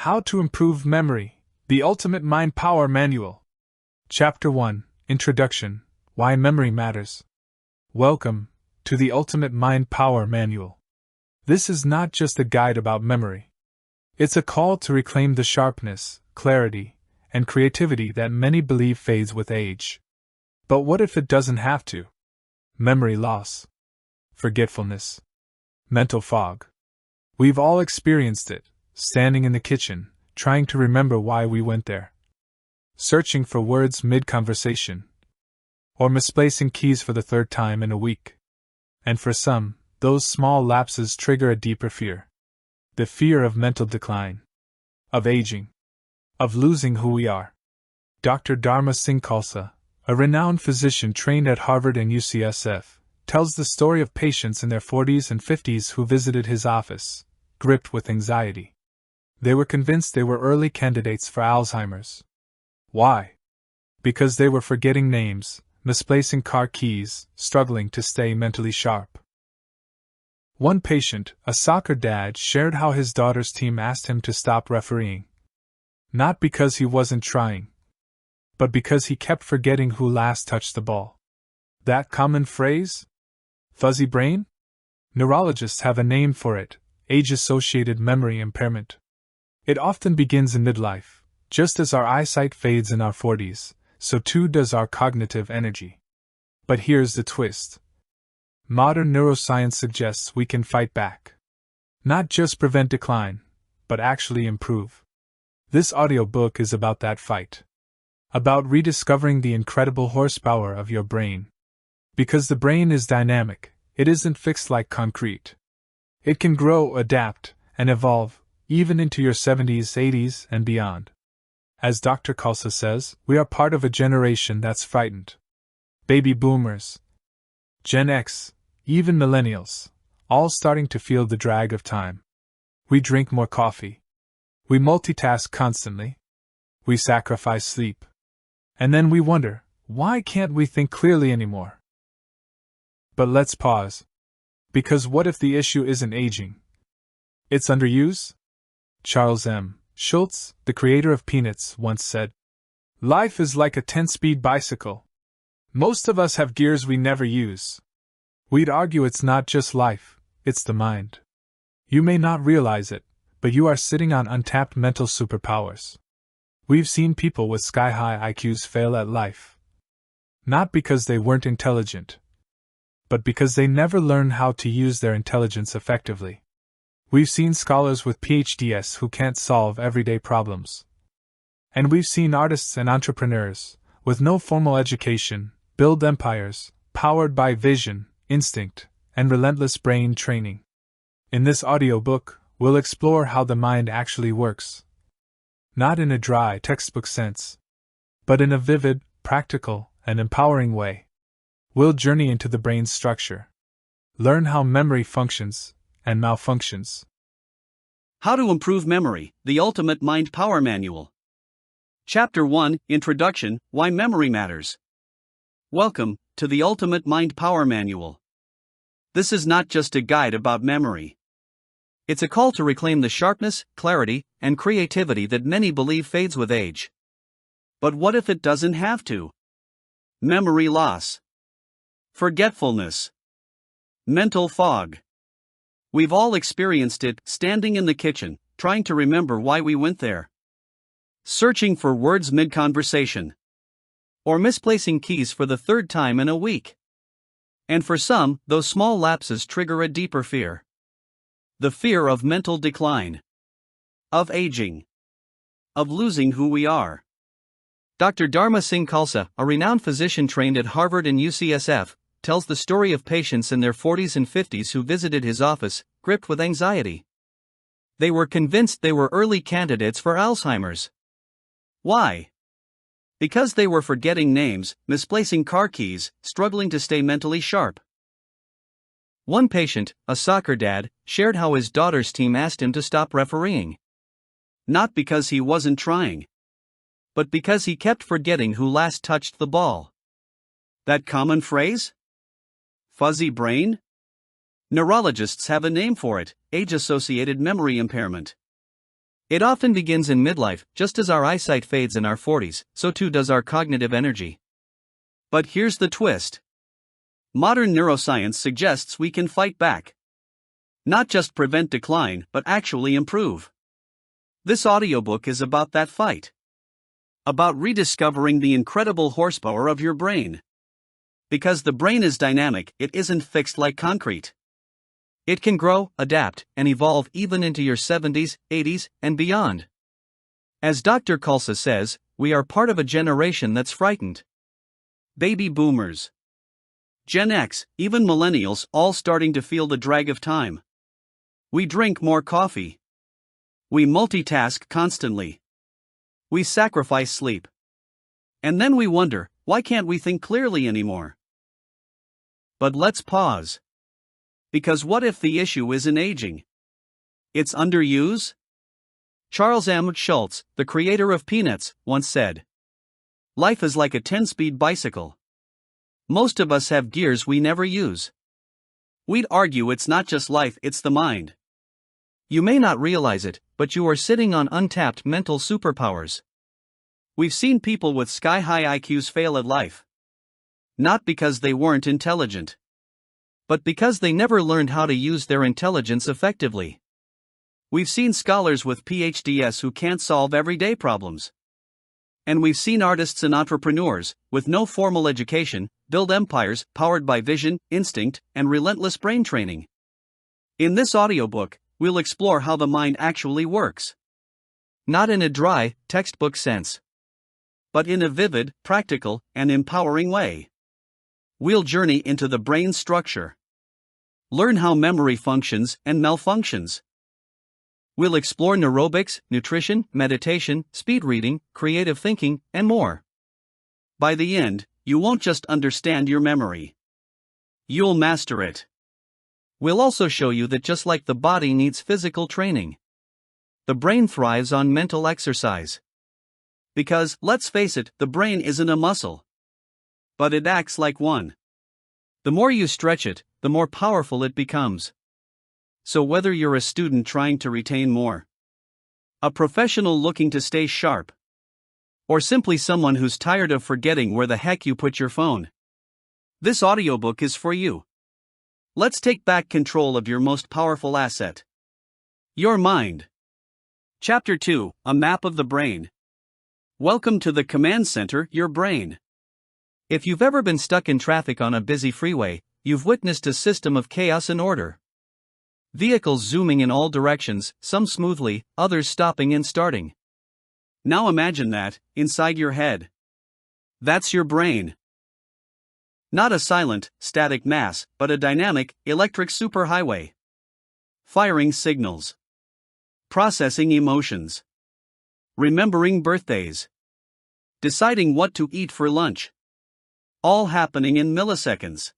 How to Improve Memory, The Ultimate Mind Power Manual. Chapter 1, Introduction, Why Memory Matters. Welcome to the Ultimate Mind Power Manual. This is not just a guide about memory. It's a call to reclaim the sharpness, clarity, and creativity that many believe fades with age. But what if it doesn't have to? Memory loss, forgetfulness, mental fog. We've all experienced it, standing in the kitchen, trying to remember why we went there. Searching for words mid-conversation. Or misplacing keys for the third time in a week. And for some, those small lapses trigger a deeper fear. The fear of mental decline. Of aging. Of losing who we are. Dr. Dharma Singh Khalsa, a renowned physician trained at Harvard and UCSF, tells the story of patients in their 40s and 50s who visited his office, gripped with anxiety. They were convinced they were early candidates for Alzheimer's. Why? Because they were forgetting names, misplacing car keys, struggling to stay mentally sharp. One patient, a soccer dad, shared how his daughter's team asked him to stop refereeing. Not because he wasn't trying, but because he kept forgetting who last touched the ball. That common phrase? Fuzzy brain? Neurologists have a name for it: age-associated memory impairment. It often begins in midlife. Just as our eyesight fades in our 40s, so too does our cognitive energy. But here's the twist. Modern neuroscience suggests we can fight back. Not just prevent decline, but actually improve. This audiobook is about that fight. About rediscovering the incredible horsepower of your brain. Because the brain is dynamic, it isn't fixed like concrete. It can grow, adapt, and evolve, even into your 70s, 80s, and beyond. As Dr. Khalsa says, we are part of a generation that's frightened. Baby boomers, Gen X, even millennials, all starting to feel the drag of time. We drink more coffee. We multitask constantly. We sacrifice sleep. And then we wonder, why can't we think clearly anymore? But let's pause. Because what if the issue isn't aging? It's underuse? Charles M. Schulz, the creator of Peanuts, once said, "Life is like a 10-speed bicycle. Most of us have gears we never use." We'd argue it's not just life, it's the mind. You may not realize it, but you are sitting on untapped mental superpowers. We've seen people with sky-high IQs fail at life. Not because they weren't intelligent, but because they never learned how to use their intelligence effectively. We've seen scholars with PhDs who can't solve everyday problems. And we've seen artists and entrepreneurs, with no formal education, build empires, powered by vision, instinct, and relentless brain training. In this audiobook, we'll explore how the mind actually works. Not in a dry textbook sense, but in a vivid, practical, and empowering way. We'll journey into the brain's structure. Learn how memory functions and malfunctions. How to Improve Memory, The Ultimate Mind Power Manual. Chapter 1, Introduction, Why Memory Matters. Welcome to the Ultimate Mind Power Manual. This is not just a guide about memory. It's a call to reclaim the sharpness, clarity, and creativity that many believe fades with age. But what if it doesn't have to? Memory loss. Forgetfulness. Mental fog. We've all experienced it, standing in the kitchen, trying to remember why we went there. Searching for words mid-conversation. Or misplacing keys for the third time in a week. And for some, those small lapses trigger a deeper fear. The fear of mental decline. Of aging. Of losing who we are. Dr. Dharma Singh Khalsa, a renowned physician trained at Harvard and UCSF, tells the story of patients in their 40s and 50s who visited his office, gripped with anxiety. They were convinced they were early candidates for Alzheimer's. Why? Because they were forgetting names, misplacing car keys, struggling to stay mentally sharp. One patient, a soccer dad, shared how his daughter's team asked him to stop refereeing. Not because he wasn't trying, but because he kept forgetting who last touched the ball. That common phrase? Fuzzy brain? Neurologists have a name for it: age-associated memory impairment. It often begins in midlife. Just as our eyesight fades in our 40s, so too does our cognitive energy. But here's the twist. Modern neuroscience suggests we can fight back. Not just prevent decline, but actually improve. This audiobook is about that fight. About rediscovering the incredible horsepower of your brain. Because the brain is dynamic, it isn't fixed like concrete. It can grow, adapt, and evolve even into your 70s, 80s, and beyond. As Dr. Kulsa says, we are part of a generation that's frightened. Baby boomers, Gen X, even millennials, all starting to feel the drag of time. We drink more coffee. We multitask constantly. We sacrifice sleep. And then we wonder, why can't we think clearly anymore? But let's pause. Because what if the issue isn't aging? It's underuse? Charles M. Schulz, the creator of Peanuts, once said, "Life is like a 10-speed bicycle. Most of us have gears we never use." We'd argue it's not just life, it's the mind. You may not realize it, but you are sitting on untapped mental superpowers. We've seen people with sky-high IQs fail at life. Not because they weren't intelligent, but because they never learned how to use their intelligence effectively. We've seen scholars with PhDs who can't solve everyday problems. And we've seen artists and entrepreneurs, with no formal education, build empires powered by vision, instinct, and relentless brain training. In this audiobook, we'll explore how the mind actually works. Not in a dry, textbook sense, but in a vivid, practical, and empowering way. We'll journey into the brain's structure. Learn how memory functions and malfunctions. We'll explore neurobics, nutrition, meditation, speed reading, creative thinking, and more. By the end, you won't just understand your memory. You'll master it. We'll also show you that just like the body needs physical training, the brain thrives on mental exercise. Because, let's face it, the brain isn't a muscle. But it acts like one. The more you stretch it, the more powerful it becomes. So whether you're a student trying to retain more, a professional looking to stay sharp, or simply someone who's tired of forgetting where the heck you put your phone, this audiobook is for you. Let's take back control of your most powerful asset, your mind. Chapter 2, A Map of the Brain. Welcome to the command center, your brain. If you've ever been stuck in traffic on a busy freeway, you've witnessed a system of chaos and order. Vehicles zooming in all directions, some smoothly, others stopping and starting. Now imagine that, inside your head. That's your brain. Not a silent, static mass, but a dynamic, electric superhighway. Firing signals. Processing emotions. Remembering birthdays. Deciding what to eat for lunch. All happening in milliseconds.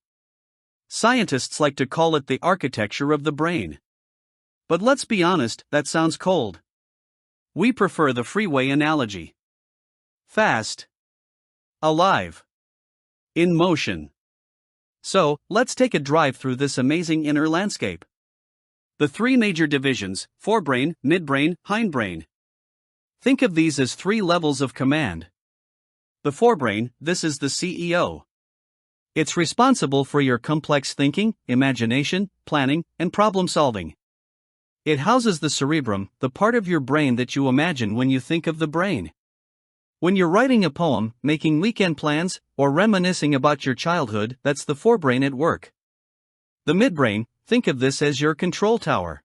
Scientists like to call it the architecture of the brain. But let's be honest, that sounds cold. We prefer the freeway analogy. Fast. Alive. In motion. So, let's take a drive through this amazing inner landscape. The three major divisions: forebrain, midbrain, hindbrain. Think of these as three levels of command. The forebrain, this is the CEO. It's responsible for your complex thinking, imagination, planning, and problem solving. It houses the cerebrum, the part of your brain that you imagine when you think of the brain. When you're writing a poem, making weekend plans, or reminiscing about your childhood, that's the forebrain at work. The midbrain, think of this as your control tower.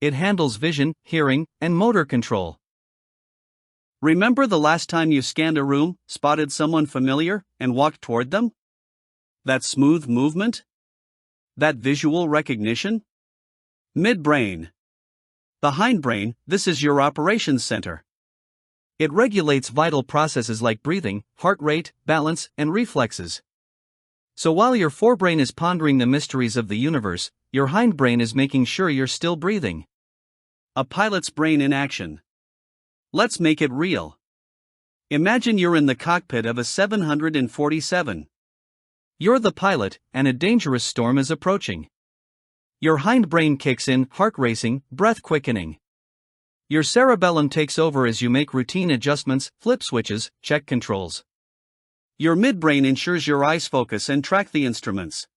It handles vision, hearing, and motor control. Remember the last time you scanned a room, spotted someone familiar, and walked toward them? That smooth movement? That visual recognition? Midbrain. The hindbrain, this is your operations center. It regulates vital processes like breathing, heart rate, balance, and reflexes. So while your forebrain is pondering the mysteries of the universe, your hindbrain is making sure you're still breathing. A pilot's brain in action. Let's make it real. Imagine you're in the cockpit of a 747. You're the pilot, and a dangerous storm is approaching. Your hindbrain kicks in, heart racing, breath quickening. Your cerebellum takes over as you make routine adjustments, flip switches, check controls. Your midbrain ensures your eyes focus and track the instruments.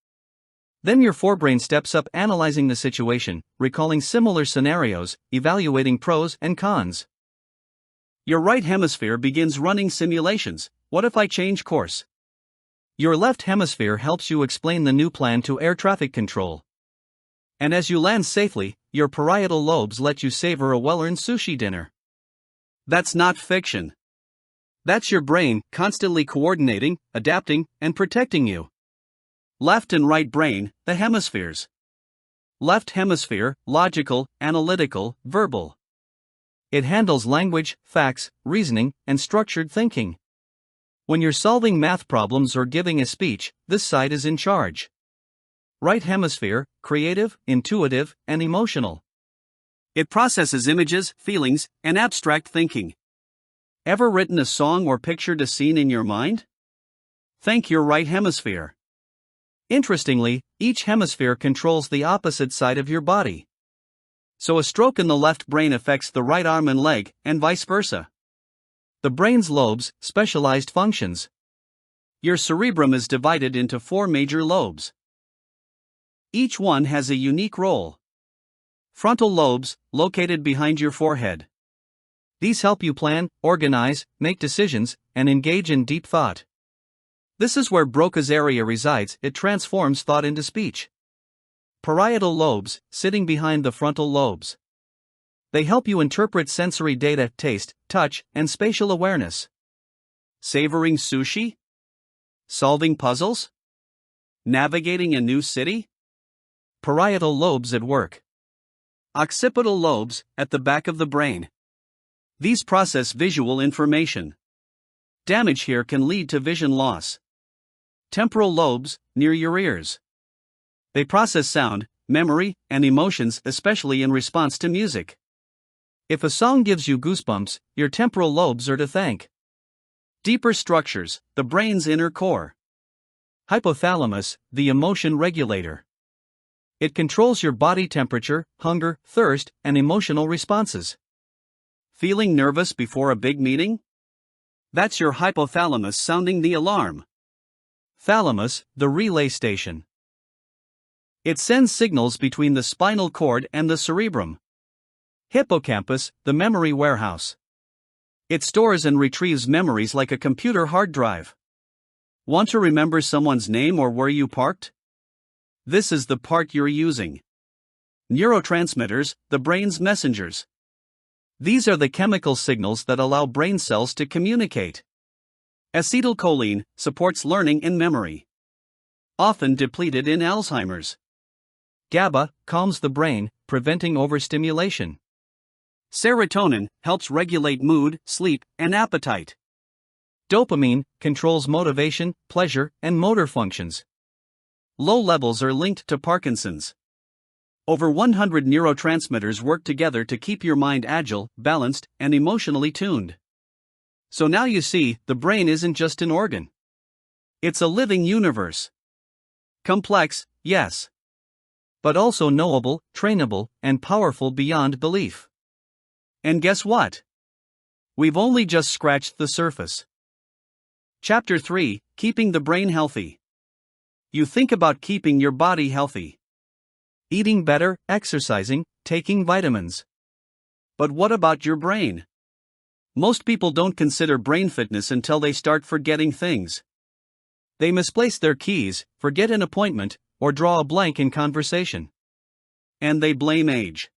Then your forebrain steps up, analyzing the situation, recalling similar scenarios, evaluating pros and cons. Your right hemisphere begins running simulations. What if I change course? Your left hemisphere helps you explain the new plan to air traffic control. And as you land safely, your parietal lobes let you savor a well-earned sushi dinner. That's not fiction. That's your brain constantly coordinating, adapting, and protecting you. Left and right brain, the hemispheres. Left hemisphere, logical, analytical, verbal. It handles language, facts, reasoning, and structured thinking. When you're solving math problems or giving a speech, this side is in charge. Right hemisphere, creative, intuitive, and emotional. It processes images, feelings, and abstract thinking. Ever written a song or pictured a scene in your mind? Thank your right hemisphere. Interestingly, each hemisphere controls the opposite side of your body. So a stroke in the left brain affects the right arm and leg, and vice versa. The brain's lobes, specialized functions. Your cerebrum is divided into 4 major lobes. Each one has a unique role. Frontal lobes, located behind your forehead. These help you plan, organize, make decisions, and engage in deep thought. This is where Broca's area resides. It transforms thought into speech. Parietal lobes, sitting behind the frontal lobes. They help you interpret sensory data, taste, touch, and spatial awareness. Savoring sushi? Solving puzzles? Navigating a new city? Parietal lobes at work. Occipital lobes, at the back of the brain. These process visual information. Damage here can lead to vision loss. Temporal lobes, near your ears. They process sound, memory, and emotions, especially in response to music. If a song gives you goosebumps, your temporal lobes are to thank. Deeper structures, the brain's inner core. Hypothalamus, the emotion regulator. It controls your body temperature, hunger, thirst, and emotional responses. Feeling nervous before a big meeting? That's your hypothalamus sounding the alarm. Thalamus, the relay station. It sends signals between the spinal cord and the cerebrum. Hippocampus, the memory warehouse. It stores and retrieves memories like a computer hard drive. Want to remember someone's name or where you parked? This is the part you're using. Neurotransmitters, the brain's messengers. These are the chemical signals that allow brain cells to communicate. Acetylcholine supports learning and memory. Often depleted in Alzheimer's. GABA calms the brain, preventing overstimulation. Serotonin helps regulate mood, sleep, and appetite. Dopamine controls motivation, pleasure, and motor functions. Low levels are linked to Parkinson's. Over 100 neurotransmitters work together to keep your mind agile, balanced, and emotionally tuned. So now you see, the brain isn't just an organ. It's a living universe. Complex, yes. But also knowable, trainable, and powerful beyond belief. And guess what? We've only just scratched the surface. Chapter 3, Keeping the Brain Healthy. You think about keeping your body healthy. Eating better, exercising, taking vitamins. But what about your brain? Most people don't consider brain fitness until they start forgetting things. They misplace their keys, forget an appointment, or draw a blank in conversation. And they blame age.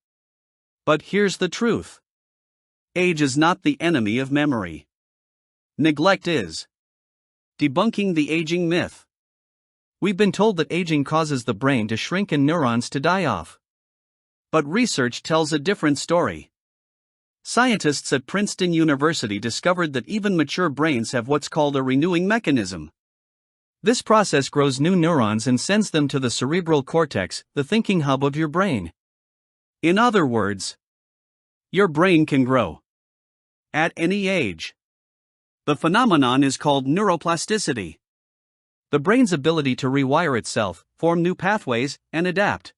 But here's the truth. Age is not the enemy of memory. Neglect is. Debunking the aging myth. We've been told that aging causes the brain to shrink and neurons to die off. But research tells a different story. Scientists at Princeton University discovered that even mature brains have what's called a renewing mechanism. This process grows new neurons and sends them to the cerebral cortex, the thinking hub of your brain. In other words, your brain can grow. At any age. The phenomenon is called neuroplasticity. The brain's ability to rewire itself, form new pathways, and adapt.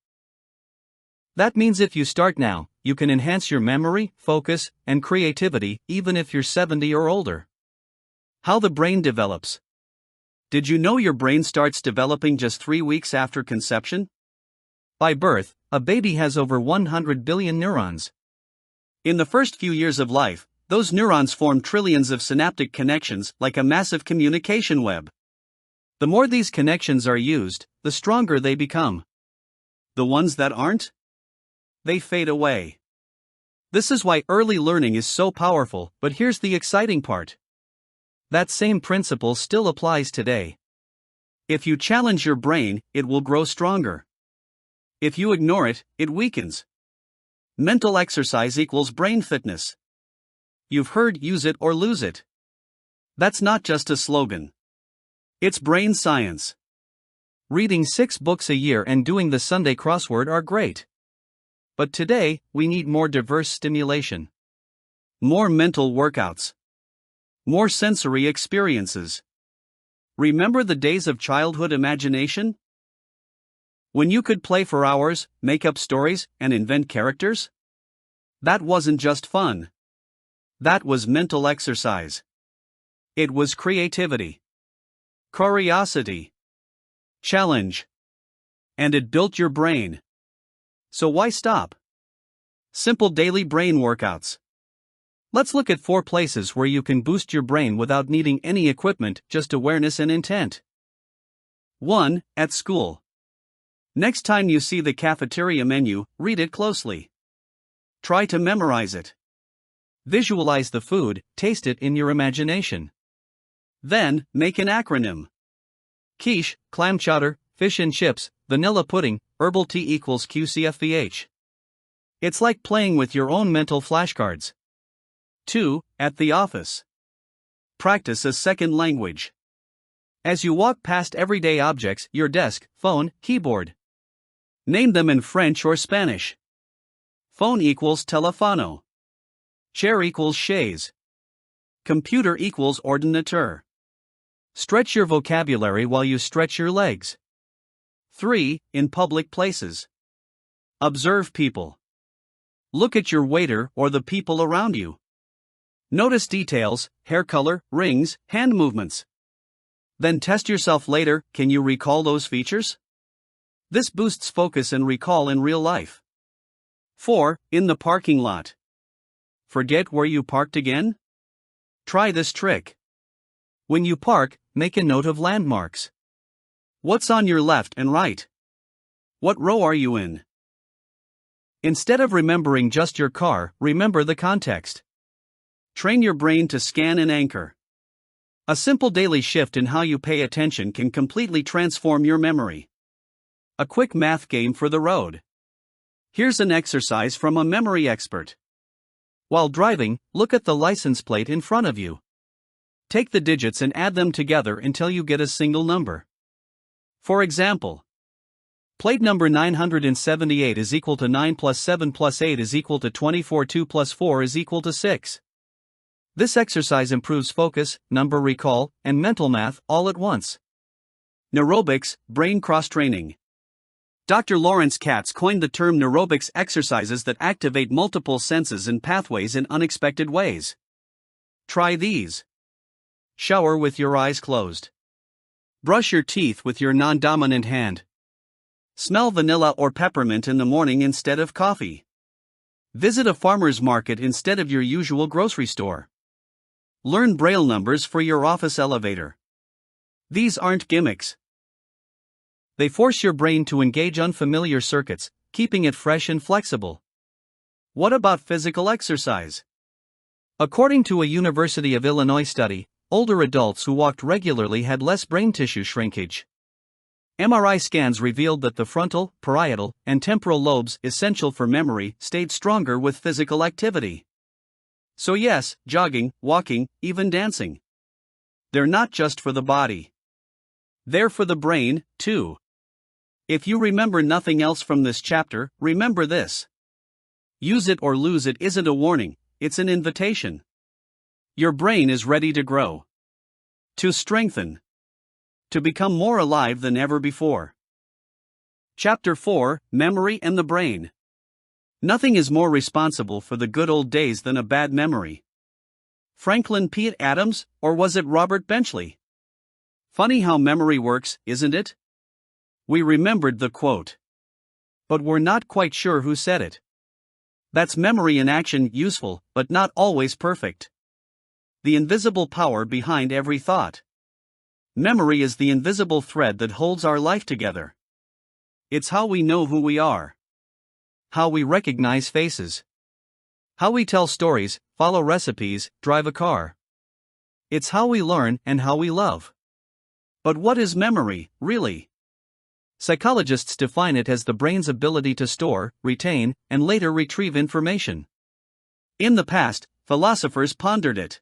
That means if you start now, you can enhance your memory, focus, and creativity even if you're 70 or older. How the brain develops. Did you know your brain starts developing just 3 weeks after conception? By birth, a baby has over 100 billion neurons. In the first few years of life, those neurons form trillions of synaptic connections like a massive communication web. The more these connections are used, the stronger they become. The ones that aren't? They fade away. This is why early learning is so powerful, but here's the exciting part. That same principle still applies today. If you challenge your brain, it will grow stronger. If you ignore it, it weakens. Mental exercise equals brain fitness. You've heard use it or lose it. That's not just a slogan. It's brain science. Reading 6 books a year and doing the Sunday crossword are great. But today, we need more diverse stimulation. More mental workouts. More sensory experiences. Remember the days of childhood imagination? When you could play for hours, make up stories, and invent characters? That wasn't just fun. That was mental exercise. It was creativity. Curiosity. Challenge. And it built your brain. So why stop? Simple daily brain workouts. Let's look at 4 places where you can boost your brain without needing any equipment, just awareness and intent. 1. At school. Next time you see the cafeteria menu, read it closely. Try to memorize it. Visualize the food, taste it in your imagination. Then, make an acronym. Quiche, clam chowder, fish and chips, vanilla pudding, herbal tea equals QCFVH. It's like playing with your own mental flashcards. 2. At the office. Practice a second language. As you walk past everyday objects, your desk, phone, keyboard. Name them in French or Spanish. Phone equals telefono. Chair equals chaise. Computer equals ordinateur. Stretch your vocabulary while you stretch your legs. 3. In public places. Observe people. Look at your waiter or the people around you. Notice details, hair color, rings, hand movements. Then test yourself later, can you recall those features? This boosts focus and recall in real life. 4. In the parking lot. Forget where you parked again? Try this trick. When you park, make a note of landmarks. What's on your left and right? What row are you in? Instead of remembering just your car, remember the context. Train your brain to scan and anchor. A simple daily shift in how you pay attention can completely transform your memory. A quick math game for the road. Here's an exercise from a memory expert. While driving, look at the license plate in front of you. Take the digits and add them together until you get a single number. For example, plate number 978 is equal to 9 plus 7 plus 8 is equal to 24. 2 plus 4 is equal to 6. This exercise improves focus, number recall, and mental math all at once. Neurobics, brain cross-training. Dr. Lawrence Katz coined the term neurobics, exercises that activate multiple senses and pathways in unexpected ways. Try these. Shower with your eyes closed. Brush your teeth with your non-dominant hand. Smell vanilla or peppermint in the morning instead of coffee. Visit a farmer's market instead of your usual grocery store. Learn Braille numbers for your office elevator. These aren't gimmicks. They force your brain to engage unfamiliar circuits, keeping it fresh and flexible. What about physical exercise? According to a University of Illinois study, older adults who walked regularly had less brain tissue shrinkage. MRI scans revealed that the frontal, parietal, and temporal lobes, essential for memory, stayed stronger with physical activity. So yes, jogging, walking, even dancing. They're not just for the body. They're for the brain, too. If you remember nothing else from this chapter, remember this. Use it or lose it isn't a warning, it's an invitation. Your brain is ready to grow. To strengthen. To become more alive than ever before. Chapter 4, Memory and the Brain. Nothing is more responsible for the good old days than a bad memory. Franklin P. Adams, or was it Robert Benchley? Funny how memory works, isn't it? We remembered the quote, but we're not quite sure who said it. That's memory in action, useful, but not always perfect. The invisible power behind every thought. Memory is the invisible thread that holds our life together. It's how we know who we are, how we recognize faces, how we tell stories, follow recipes, drive a car. It's how we learn and how we love. But what is memory, really? Psychologists define it as the brain's ability to store, retain, and later retrieve information. In the past, philosophers pondered it.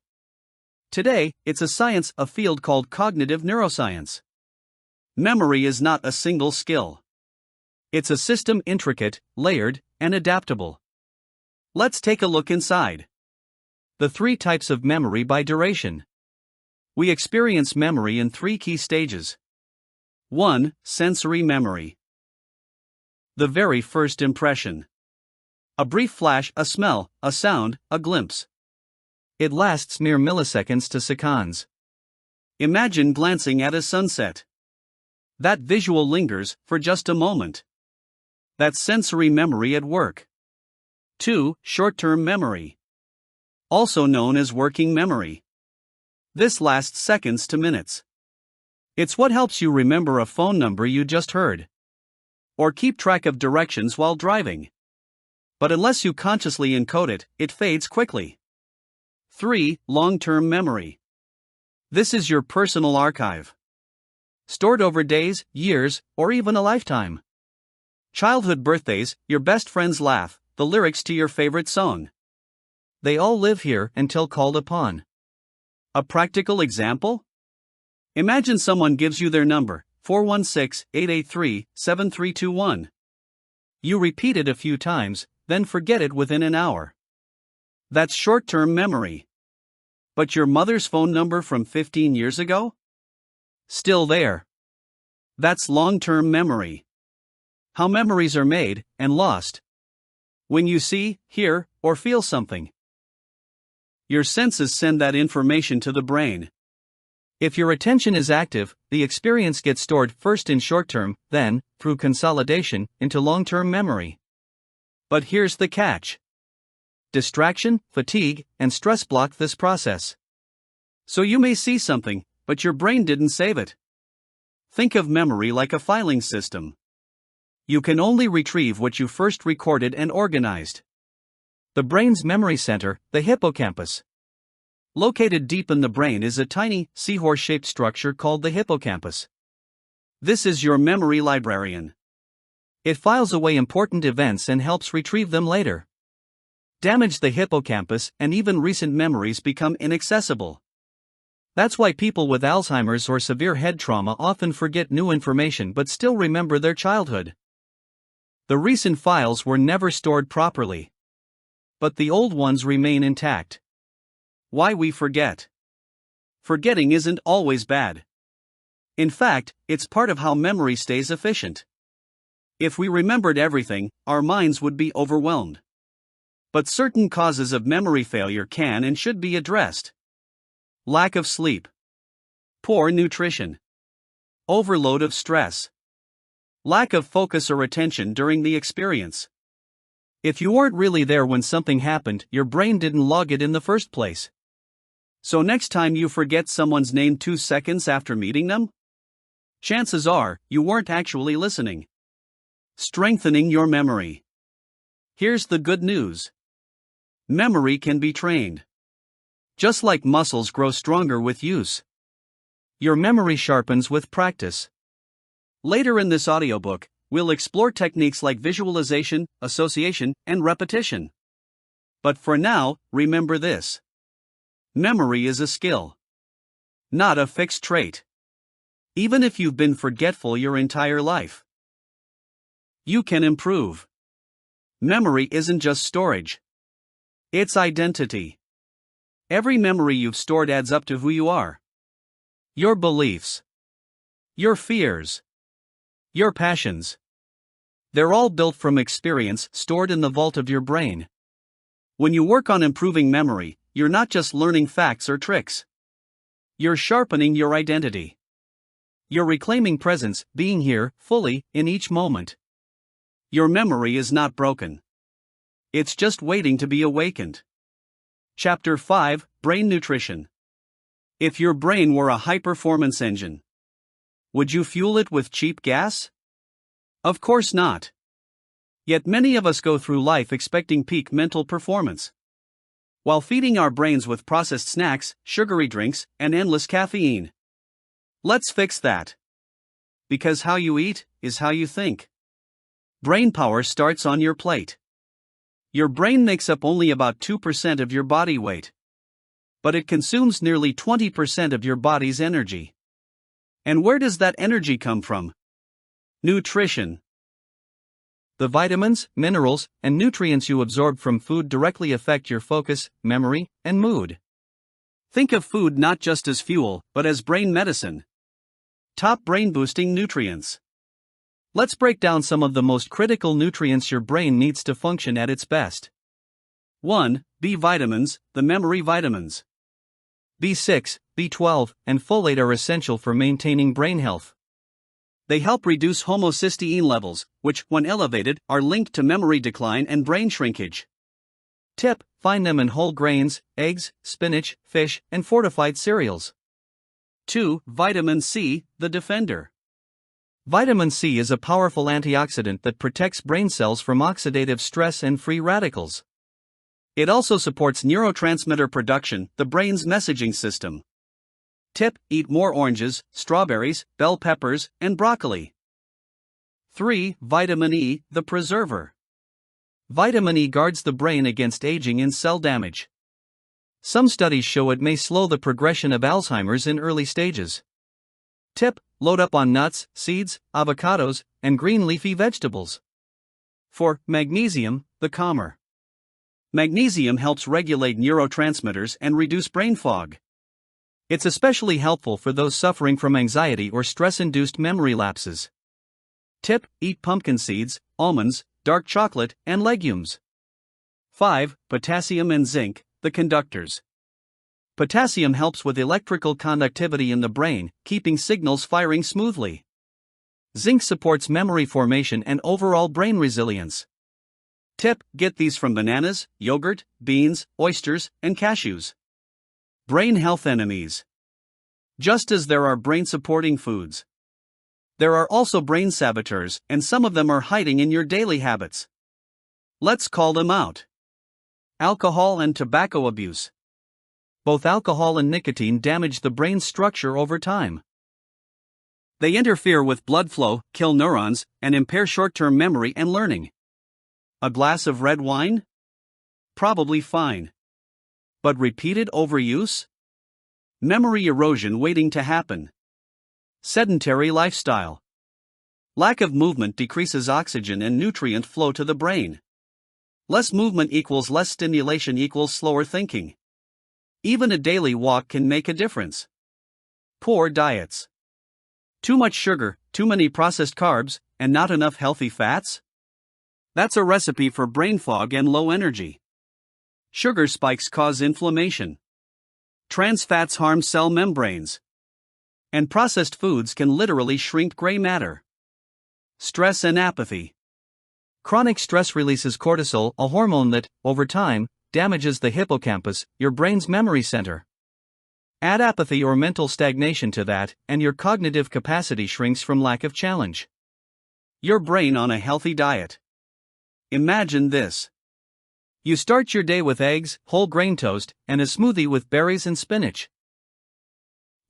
Today, it's a science, a field called cognitive neuroscience. Memory is not a single skill. It's a system, intricate, layered, and adaptable. Let's take a look inside. The 3 types of memory by duration. We experience memory in 3 key stages. 1. Sensory memory. The very first impression. A brief flash, a smell, a sound, a glimpse. It lasts mere milliseconds to seconds. Imagine glancing at a sunset. That visual lingers for just a moment. That's sensory memory at work. 2. Short-term memory. Also known as working memory. This lasts seconds to minutes. It's what helps you remember a phone number you just heard, or keep track of directions while driving. But unless you consciously encode it, it fades quickly. 3. Long-term memory. This is your personal archive. Stored over days, years, or even a lifetime. Childhood birthdays, your best friend's laugh, the lyrics to your favorite song. They all live here until called upon. A practical example? Imagine someone gives you their number, 416-883-7321. You repeat it a few times, then forget it within an hour. That's short-term memory. But your mother's phone number from 15 years ago? Still there. That's long-term memory. How memories are made and lost. When you see, hear, or feel something. Your senses send that information to the brain. If your attention is active, the experience gets stored first in short-term, then, through consolidation, into long-term memory. But here's the catch. Distraction, fatigue, and stress block this process. So you may see something, but your brain didn't save it. Think of memory like a filing system. You can only retrieve what you first recorded and organized. The brain's memory center, the hippocampus. Located deep in the brain is a tiny, seahorse-shaped structure called the hippocampus. This is your memory librarian. It files away important events and helps retrieve them later. Damage the hippocampus, and even recent memories become inaccessible. That's why people with Alzheimer's or severe head trauma often forget new information but still remember their childhood. The recent files were never stored properly. But the old ones remain intact. Why we forget? Forgetting isn't always bad. In fact, it's part of how memory stays efficient. If we remembered everything, our minds would be overwhelmed. But certain causes of memory failure can and should be addressed. Lack of sleep. Poor nutrition. Overload of stress. Lack of focus or attention during the experience. If you weren't really there when something happened, your brain didn't log it in the first place. So next time you forget someone's name 2 seconds after meeting them, chances are you weren't actually listening. Strengthening your memory. Here's the good news. Memory can be trained. Just like muscles grow stronger with use. Your memory sharpens with practice. Later in this audiobook, we'll explore techniques like visualization, association, and repetition. But for now, remember this. Memory is a skill, not a fixed trait. Even if you've been forgetful your entire life, you can improve. Memory isn't just storage. It's identity. Every memory you've stored adds up to who you are. Your beliefs. Your fears. Your passions. They're all built from experience stored in the vault of your brain. When you work on improving memory, you're not just learning facts or tricks. You're sharpening your identity. You're reclaiming presence, being here, fully, in each moment. Your memory is not broken. It's just waiting to be awakened. Chapter 5, Brain Nutrition. If your brain were a high-performance engine, would you fuel it with cheap gas? Of course not. Yet many of us go through life expecting peak mental performance, while feeding our brains with processed snacks, sugary drinks, and endless caffeine. Let's fix that. Because how you eat is how you think. Brain power starts on your plate. Your brain makes up only about 2% of your body weight, but it consumes nearly 20% of your body's energy. And where does that energy come from? Nutrition. The vitamins, minerals, and nutrients you absorb from food directly affect your focus, memory, and mood. Think of food not just as fuel, but as brain medicine. Top brain-boosting nutrients. Let's break down some of the most critical nutrients your brain needs to function at its best. 1. B vitamins, the memory vitamins. B6, B12, and folate are essential for maintaining brain health. They help reduce homocysteine levels, which, when elevated, are linked to memory decline and brain shrinkage. Tip: find them in whole grains, eggs, spinach, fish, and fortified cereals. 2. Vitamin C, the defender. Vitamin C is a powerful antioxidant that protects brain cells from oxidative stress and free radicals. It also supports neurotransmitter production, the brain's messaging system. Tip: eat more oranges, strawberries, bell peppers, and broccoli. 3. Vitamin E, the preserver. Vitamin E guards the brain against aging and cell damage. Some studies show it may slow the progression of Alzheimer's in early stages. Tip: load up on nuts, seeds, avocados, and green leafy vegetables. 4. Magnesium, the calmer. Magnesium helps regulate neurotransmitters and reduce brain fog. It's especially helpful for those suffering from anxiety or stress-induced memory lapses. Tip: eat pumpkin seeds, almonds, dark chocolate, and legumes. 5. Potassium and zinc, the conductors. Potassium helps with electrical conductivity in the brain, keeping signals firing smoothly. Zinc supports memory formation and overall brain resilience. Tip: get these from bananas, yogurt, beans, oysters, and cashews. Brain health enemies. Just as there are brain-supporting foods, there are also brain saboteurs, and some of them are hiding in your daily habits. Let's call them out. Alcohol and tobacco abuse. Both alcohol and nicotine damage the brain's structure over time. They interfere with blood flow, kill neurons, and impair short-term memory and learning. A glass of red wine? Probably fine. But repeated overuse? Memory erosion waiting to happen. Sedentary lifestyle. Lack of movement decreases oxygen and nutrient flow to the brain. Less movement equals less stimulation equals slower thinking. Even a daily walk can make a difference. Poor diets. Too much sugar, too many processed carbs, and not enough healthy fats? That's a recipe for brain fog and low energy. Sugar spikes cause inflammation. Trans fats harm cell membranes. And processed foods can literally shrink gray matter. Stress and apathy. Chronic stress releases cortisol, a hormone that, over time, damages the hippocampus, your brain's memory center. Add apathy or mental stagnation to that, and your cognitive capacity shrinks from lack of challenge. Your brain on a healthy diet. Imagine this. You start your day with eggs, whole grain toast, and a smoothie with berries and spinach.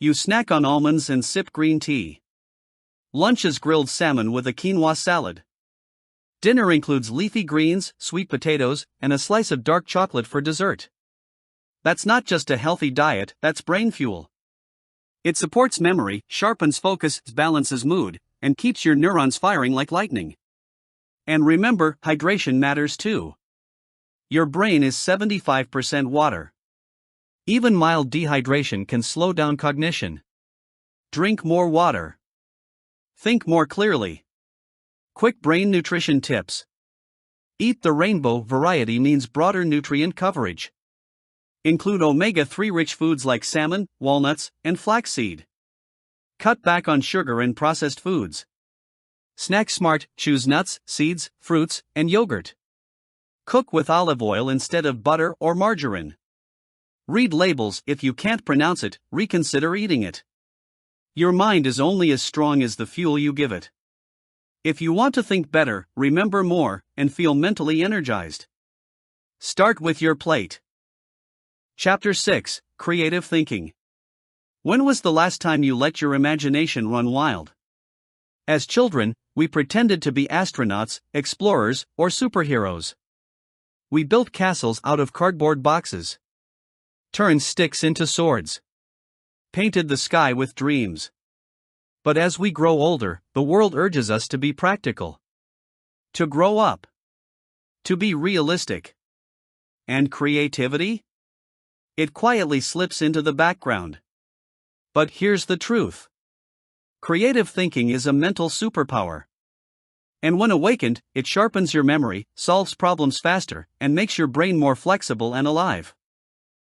You snack on almonds and sip green tea. Lunch is grilled salmon with a quinoa salad. Dinner includes leafy greens, sweet potatoes, and a slice of dark chocolate for dessert. That's not just a healthy diet, that's brain fuel. It supports memory, sharpens focus, balances mood, and keeps your neurons firing like lightning. And remember, hydration matters too. Your brain is 75% water. Even mild dehydration can slow down cognition. Drink more water. Think more clearly. Quick brain nutrition tips. Eat the rainbow variety means broader nutrient coverage. Include omega-3 rich foods like salmon, walnuts, and flaxseed. Cut back on sugar and processed foods. Snack smart, choose nuts, seeds, fruits, and yogurt. Cook with olive oil instead of butter or margarine. Read labels. If you can't pronounce it, reconsider eating it. Your mind is only as strong as the fuel you give it. If you want to think better, remember more, and feel mentally energized, start with your plate. Chapter 6: Creative Thinking. When was the last time you let your imagination run wild? As children, we pretended to be astronauts, explorers, or superheroes. We built castles out of cardboard boxes, turned sticks into swords, painted the sky with dreams. But as we grow older, the world urges us to be practical, to grow up, to be realistic. And creativity? It quietly slips into the background. But here's the truth. Creative thinking is a mental superpower. And when awakened, it sharpens your memory, solves problems faster, and makes your brain more flexible and alive.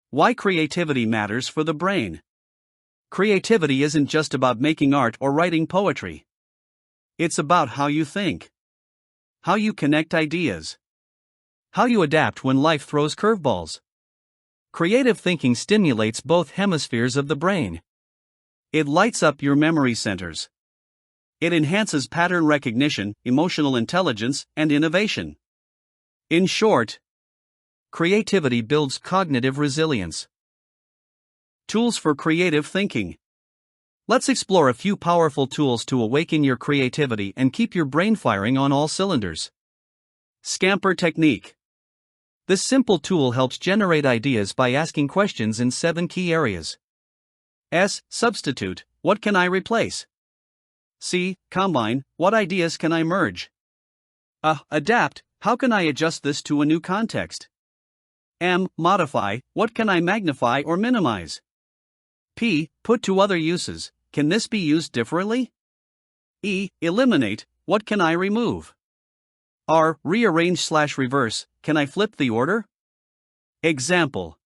Why creativity matters for the brain. Creativity isn't just about making art or writing poetry. It's about how you think, how you connect ideas, how you adapt when life throws curveballs. Creative thinking stimulates both hemispheres of the brain. It lights up your memory centers. It enhances pattern recognition, emotional intelligence, and innovation. In short, creativity builds cognitive resilience. Tools for creative thinking. Let's explore a few powerful tools to awaken your creativity and keep your brain firing on all cylinders. Scamper technique. This simple tool helps generate ideas by asking questions in 7 key areas. S. Substitute. What can I replace? C. Combine. What ideas can I merge? Adapt. How can I adjust this to a new context? M. Modify. What can I magnify or minimize? P. Put to other uses. Can this be used differently? E. Eliminate. What can I remove? R. Rearrange/reverse. Can I flip the order? Example.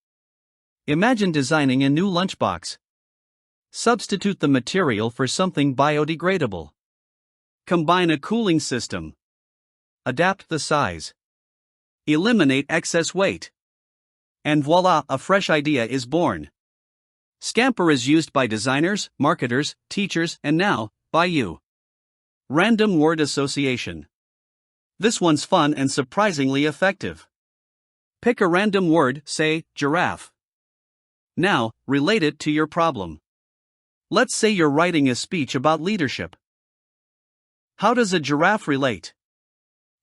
Imagine designing a new lunchbox. Substitute the material for something biodegradable. Combine a cooling system. Adapt the size. Eliminate excess weight. And voila, a fresh idea is born. Scamper is used by designers, marketers, teachers, and now, by you. Random word association. This one's fun and surprisingly effective. Pick a random word, say, giraffe. Now, relate it to your problem. Let's say you're writing a speech about leadership. How does a giraffe relate?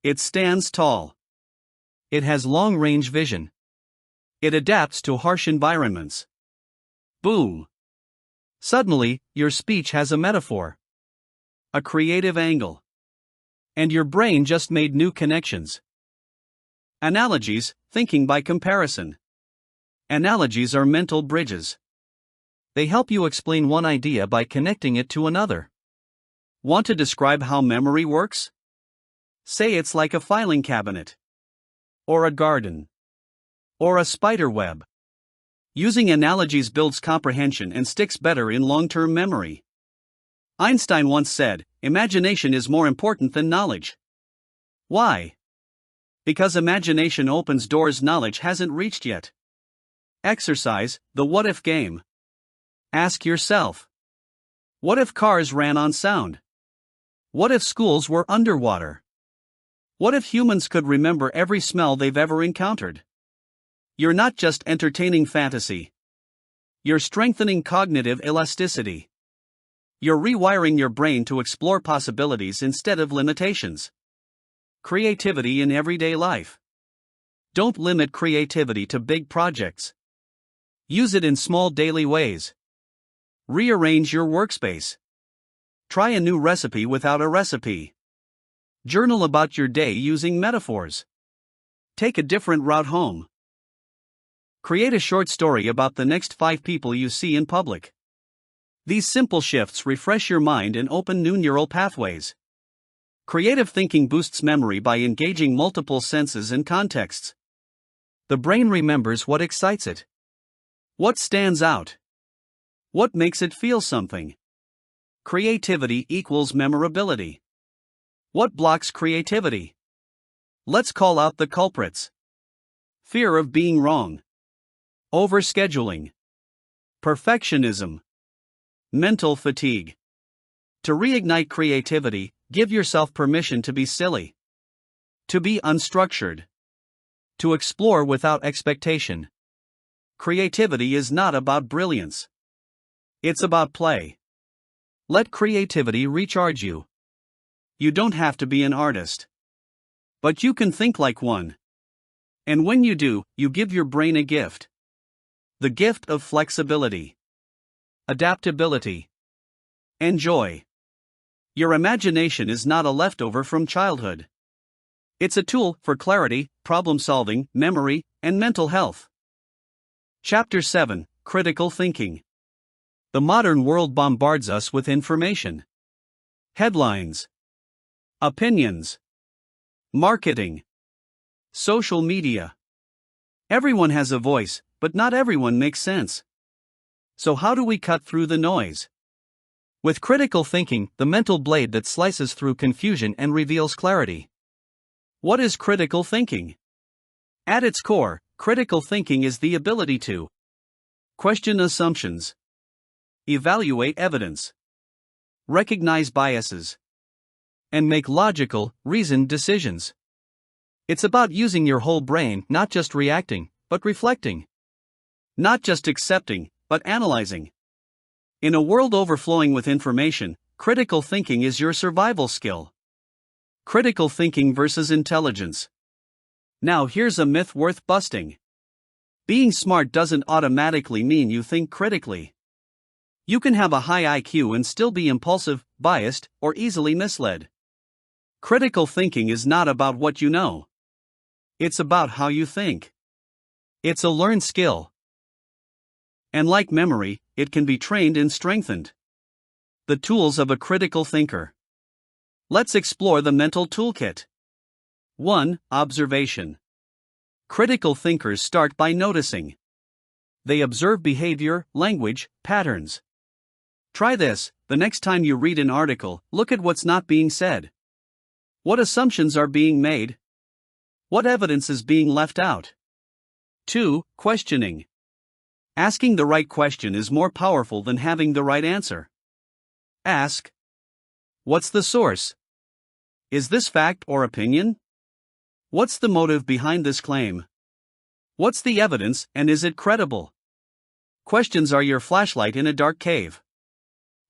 It stands tall. It has long-range vision. It adapts to harsh environments. Boom! Suddenly, your speech has a metaphor, a creative angle, and your brain just made new connections. Analogies, thinking by comparison. Analogies are mental bridges. They help you explain one idea by connecting it to another. Want to describe how memory works? Say it's like a filing cabinet, or a garden, or a spider web. Using analogies builds comprehension and sticks better in long-term memory. Einstein once said, "Imagination is more important than knowledge." Why? Because imagination opens doors knowledge hasn't reached yet. Exercise, the what-if game. Ask yourself, what if cars ran on sound? What if schools were underwater? What if humans could remember every smell they've ever encountered? You're not just entertaining fantasy. You're strengthening cognitive elasticity. You're rewiring your brain to explore possibilities instead of limitations. Creativity in everyday life. Don't limit creativity to big projects. Use it in small daily ways. Rearrange your workspace. Try a new recipe without a recipe. Journal about your day using metaphors. Take a different route home. Create a short story about the next 5 people you see in public. These simple shifts refresh your mind and open new neural pathways. Creative thinking boosts memory by engaging multiple senses and contexts. The brain remembers what excites it. What stands out? What makes it feel something? Creativity equals memorability. What blocks creativity? Let's call out the culprits. Fear of being wrong. Overscheduling. Perfectionism. Mental fatigue. To reignite creativity, give yourself permission to be silly. To be unstructured. To explore without expectation. Creativity is not about brilliance. It's about play. Let creativity recharge you. You don't have to be an artist. But you can think like one. And when you do, you give your brain a gift. The gift of flexibility, adaptability, and joy. Your imagination is not a leftover from childhood. It's a tool for clarity, problem-solving, memory, and mental health. Chapter 7: Critical Thinking. The modern world bombards us with information. Headlines, opinions, marketing, social media. Everyone has a voice, but not everyone makes sense. So how do we cut through the noise? With critical thinking, the mental blade that slices through confusion and reveals clarity. What is critical thinking? At its core, critical thinking is the ability to question assumptions, evaluate evidence, recognize biases, and make logical, reasoned decisions. It's about using your whole brain, not just reacting, but reflecting. Not just accepting, but analyzing. In a world overflowing with information, critical thinking is your survival skill. Critical thinking versus intelligence. Now here's a myth worth busting. Being smart doesn't automatically mean you think critically. You can have a high IQ and still be impulsive, biased, or easily misled. Critical thinking is not about what you know. It's about how you think. It's a learned skill. And like memory, it can be trained and strengthened. The tools of a critical thinker. Let's explore the mental toolkit. 1. Observation. Critical thinkers start by noticing. They observe behavior, language, patterns. Try this: the next time you read an article, look at what's not being said. What assumptions are being made? What evidence is being left out? 2. Questioning. Asking the right question is more powerful than having the right answer. Ask: what's the source? Is this fact or opinion? What's the motive behind this claim? What's the evidence, and is it credible? Questions are your flashlight in a dark cave.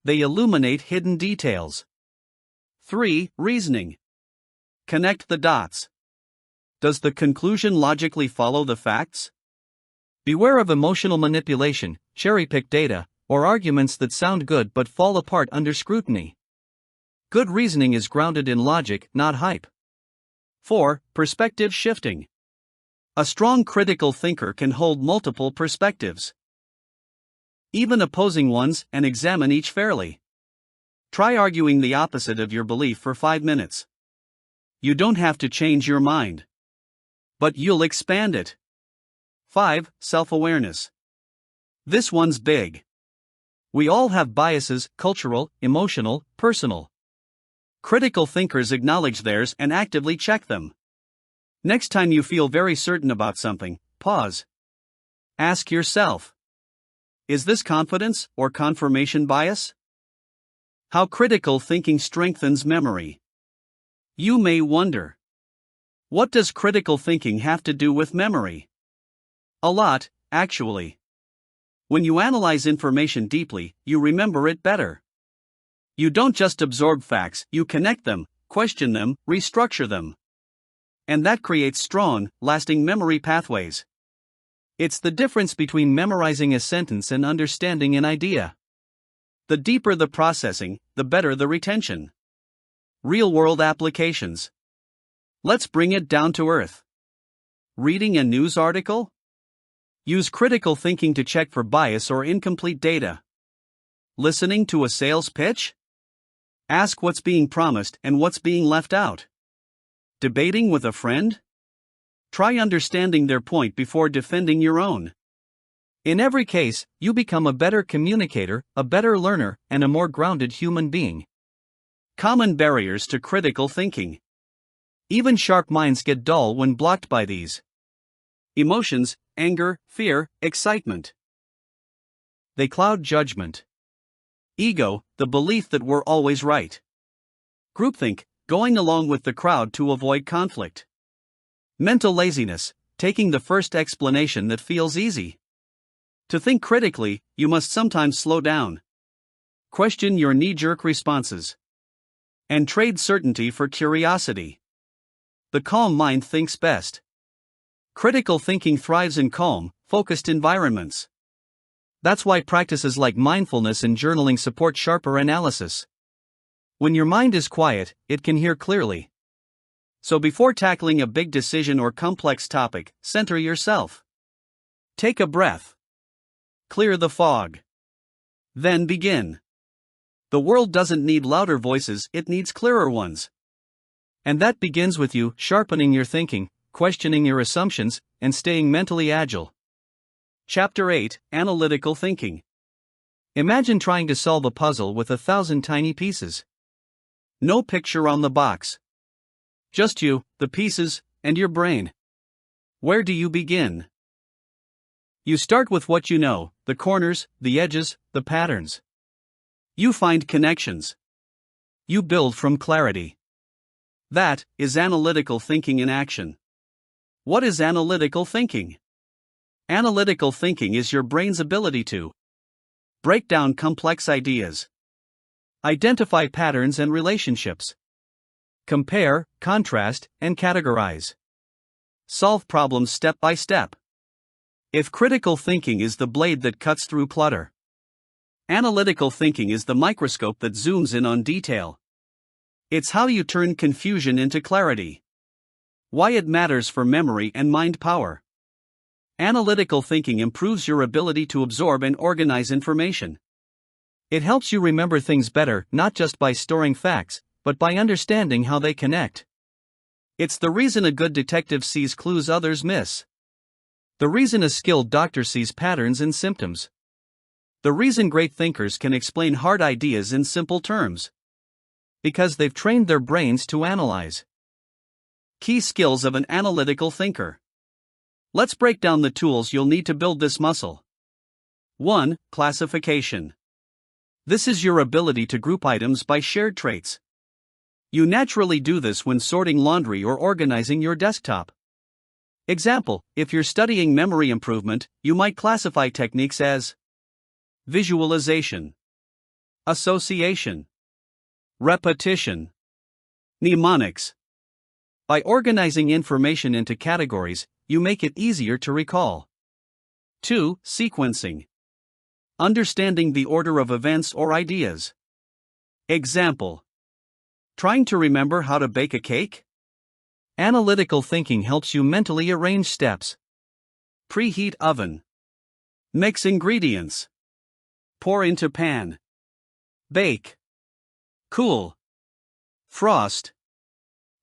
They illuminate hidden details. 3. Reasoning. Connect the dots. Does the conclusion logically follow the facts? Beware of emotional manipulation, cherry-picked data, or arguments that sound good but fall apart under scrutiny. Good reasoning is grounded in logic, not hype. 4. Perspective shifting. A strong critical thinker can hold multiple perspectives, even opposing ones, and examine each fairly. Try arguing the opposite of your belief for 5 minutes. You don't have to change your mind, but you'll expand it. 5. Self-awareness. This one's big. We all have biases: cultural, emotional, personal. Critical thinkers acknowledge theirs and actively check them. Next time you feel very certain about something, pause. Ask yourself: is this confidence or confirmation bias? How critical thinking strengthens memory. You may wonder, what does critical thinking have to do with memory? A lot, actually. When you analyze information deeply, you remember it better. You don't just absorb facts, you connect them, question them, restructure them. And that creates strong, lasting memory pathways. It's the difference between memorizing a sentence and understanding an idea. The deeper the processing, the better the retention. Real-world applications. Let's bring it down to earth. Reading a news article? Use critical thinking to check for bias or incomplete data. Listening to a sales pitch? Ask what's being promised and what's being left out. Debating with a friend? Try understanding their point before defending your own. In every case, you become a better communicator, a better learner, and a more grounded human being. Common barriers to critical thinking. Even sharp minds get dull when blocked by these. Emotions, anger, fear, excitement. They cloud judgment. Ego, the belief that we're always right. Groupthink, going along with the crowd to avoid conflict. Mental laziness, taking the first explanation that feels easy. To think critically, you must sometimes slow down. Question your knee-jerk responses. And trade certainty for curiosity. The calm mind thinks best. Critical thinking thrives in calm, focused environments. That's why practices like mindfulness and journaling support sharper analysis. When your mind is quiet, it can hear clearly. So before tackling a big decision or complex topic, center yourself. Take a breath. Clear the fog. Then begin. The world doesn't need louder voices, it needs clearer ones. And that begins with you sharpening your thinking, questioning your assumptions, and staying mentally agile. Chapter 8: Analytical Thinking. Imagine trying to solve a puzzle with 1,000 tiny pieces. No picture on the box. Just you, the pieces, and your brain. Where do you begin? You start with what you know, the corners, the edges, the patterns. You find connections. You build from clarity. That is analytical thinking in action. What is analytical thinking? Analytical thinking is your brain's ability to break down complex ideas, identify patterns and relationships, compare, contrast, and categorize, solve problems step by step. If critical thinking is the blade that cuts through clutter, analytical thinking is the microscope that zooms in on detail. It's how you turn confusion into clarity. Why it matters for memory and mind power. Analytical thinking improves your ability to absorb and organize information. It helps you remember things better, not just by storing facts, but by understanding how they connect. It's the reason a good detective sees clues others miss. The reason a skilled doctor sees patterns in symptoms. The reason great thinkers can explain hard ideas in simple terms. Because they've trained their brains to analyze. Key skills of an analytical thinker. Let's break down the tools you'll need to build this muscle. 1. Classification. This is your ability to group items by shared traits. You naturally do this when sorting laundry or organizing your desktop. Example, if you're studying memory improvement, you might classify techniques as visualization, association, repetition, mnemonics. By organizing information into categories, you make it easier to recall. 2. Sequencing. Understanding the order of events or ideas. Example. Trying to remember how to bake a cake? Analytical thinking helps you mentally arrange steps. Preheat oven. Mix ingredients. Pour into pan. Bake. Cool. Frost.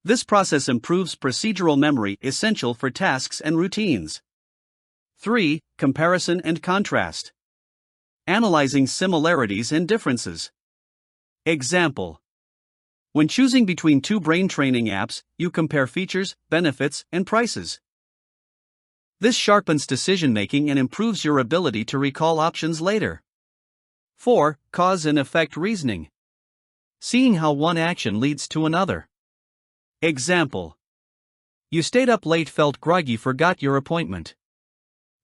This process improves procedural memory essential for tasks and routines. 3. Comparison and contrast. Analyzing similarities and differences. Example. When choosing between two brain training apps, you compare features, benefits, and prices. This sharpens decision-making and improves your ability to recall options later. 4. Cause and effect reasoning. Seeing how one action leads to another. Example. You stayed up late, felt groggy, forgot your appointment.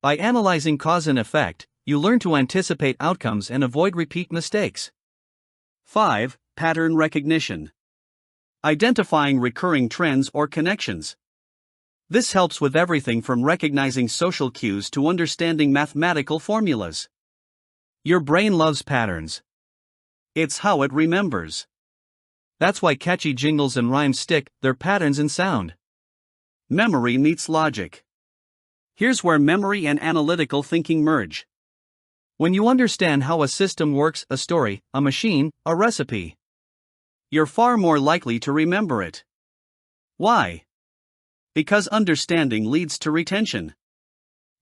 By analyzing cause and effect, you learn to anticipate outcomes and avoid repeat mistakes. 5. Pattern recognition. Identifying recurring trends or connections. This helps with everything from recognizing social cues to understanding mathematical formulas. Your brain loves patterns. It's how it remembers. That's why catchy jingles and rhymes stick, they're patterns in sound. Memory meets logic. Here's where memory and analytical thinking merge. When you understand how a system works, a story, a machine, a recipe, you're far more likely to remember it. Why? Because understanding leads to retention.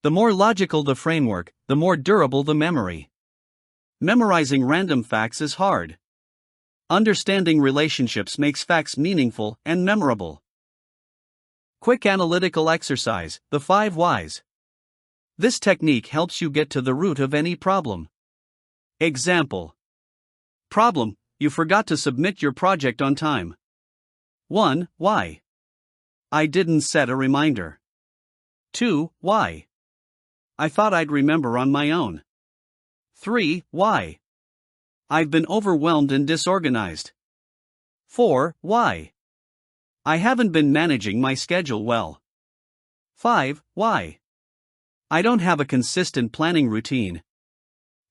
The more logical the framework, the more durable the memory. Memorizing random facts is hard. Understanding relationships makes facts meaningful and memorable. Quick analytical exercise, the 5 whys. This technique helps you get to the root of any problem. Example. Problem: you forgot to submit your project on time. 1. Why? I didn't set a reminder. 2. Why? I thought I'd remember on my own. 3. Why? I've been overwhelmed and disorganized. 4. Why? I haven't been managing my schedule well. 5. Why? I don't have a consistent planning routine.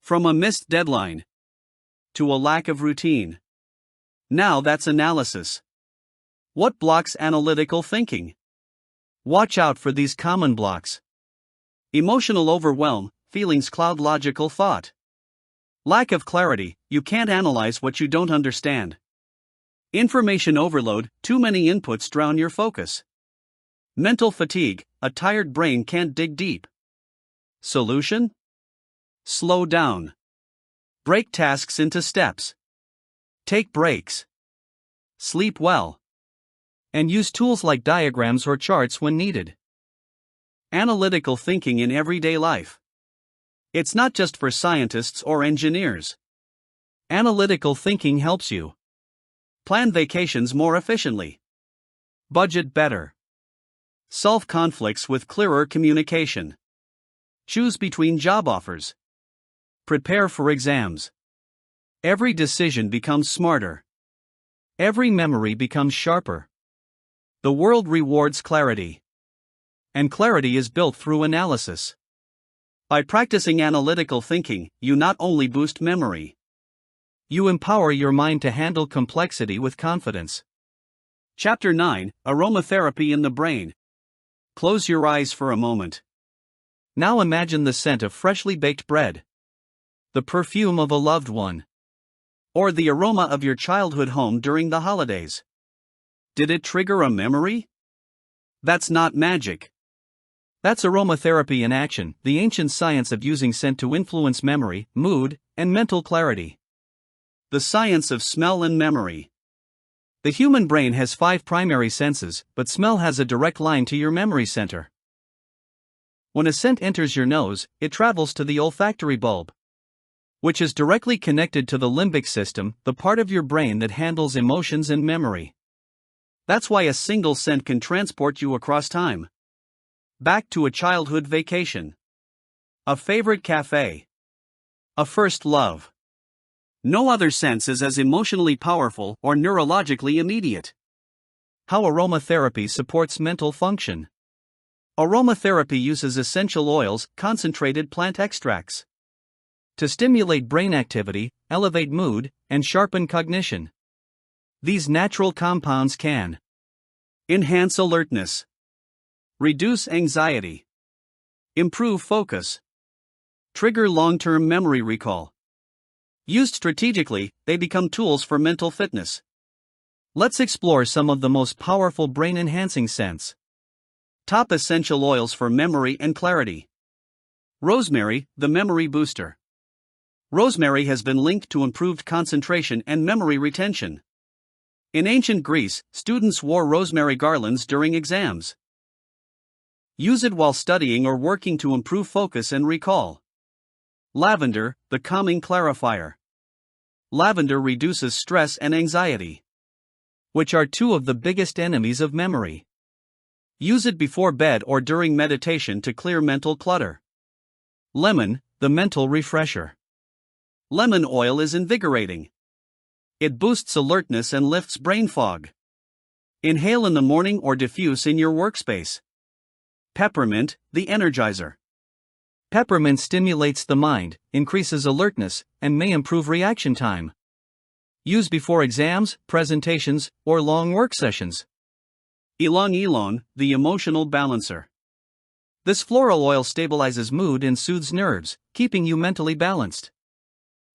From a missed deadline to a lack of routine. Now that's analysis. What blocks analytical thinking? Watch out for these common blocks. Emotional overwhelm, feelings cloud logical thought. Lack of clarity, you can't analyze what you don't understand. Information overload, too many inputs drown your focus. Mental fatigue, a tired brain can't dig deep. Solution? Slow down. Break tasks into steps. Take breaks. Sleep well. And use tools like diagrams or charts when needed. Analytical thinking in everyday life. It's not just for scientists or engineers. Analytical thinking helps you plan vacations more efficiently, budget better, solve conflicts with clearer communication, choose between job offers, prepare for exams. Every decision becomes smarter. Every memory becomes sharper. The world rewards clarity. And clarity is built through analysis. By practicing analytical thinking, you not only boost memory, you empower your mind to handle complexity with confidence. Chapter 9: Aromatherapy in the Brain. Close your eyes for a moment. Now imagine the scent of freshly baked bread, the perfume of a loved one, or the aroma of your childhood home during the holidays. Did it trigger a memory? That's not magic. That's aromatherapy in action, the ancient science of using scent to influence memory, mood, and mental clarity. The science of smell and memory. The human brain has 5 primary senses, but smell has a direct line to your memory center. When a scent enters your nose, it travels to the olfactory bulb, which is directly connected to the limbic system, the part of your brain that handles emotions and memory. That's why a single scent can transport you across time. Back to a childhood vacation, a favorite cafe, a first love. No other sense is as emotionally powerful or neurologically immediate. How aromatherapy supports mental function. Aromatherapy uses essential oils, concentrated plant extracts, to stimulate brain activity, elevate mood, and sharpen cognition. These natural compounds can enhance alertness, reduce anxiety, improve focus, trigger long-term memory recall. Used strategically, they become tools for mental fitness. Let's explore some of the most powerful brain-enhancing scents. Top essential oils for memory and clarity. Rosemary, the memory booster. Rosemary has been linked to improved concentration and memory retention. In ancient Greece, students wore rosemary garlands during exams. Use it while studying or working to improve focus and recall. Lavender, the calming clarifier. Lavender reduces stress and anxiety, which are 2 of the biggest enemies of memory. Use it before bed or during meditation to clear mental clutter. Lemon, the mental refresher. Lemon oil is invigorating. It boosts alertness and lifts brain fog. Inhale in the morning or diffuse in your workspace. Peppermint, the energizer. Peppermint stimulates the mind, increases alertness, and may improve reaction time. Use before exams, presentations, or long work sessions. Ylang ylang, the emotional balancer. This floral oil stabilizes mood and soothes nerves, keeping you mentally balanced.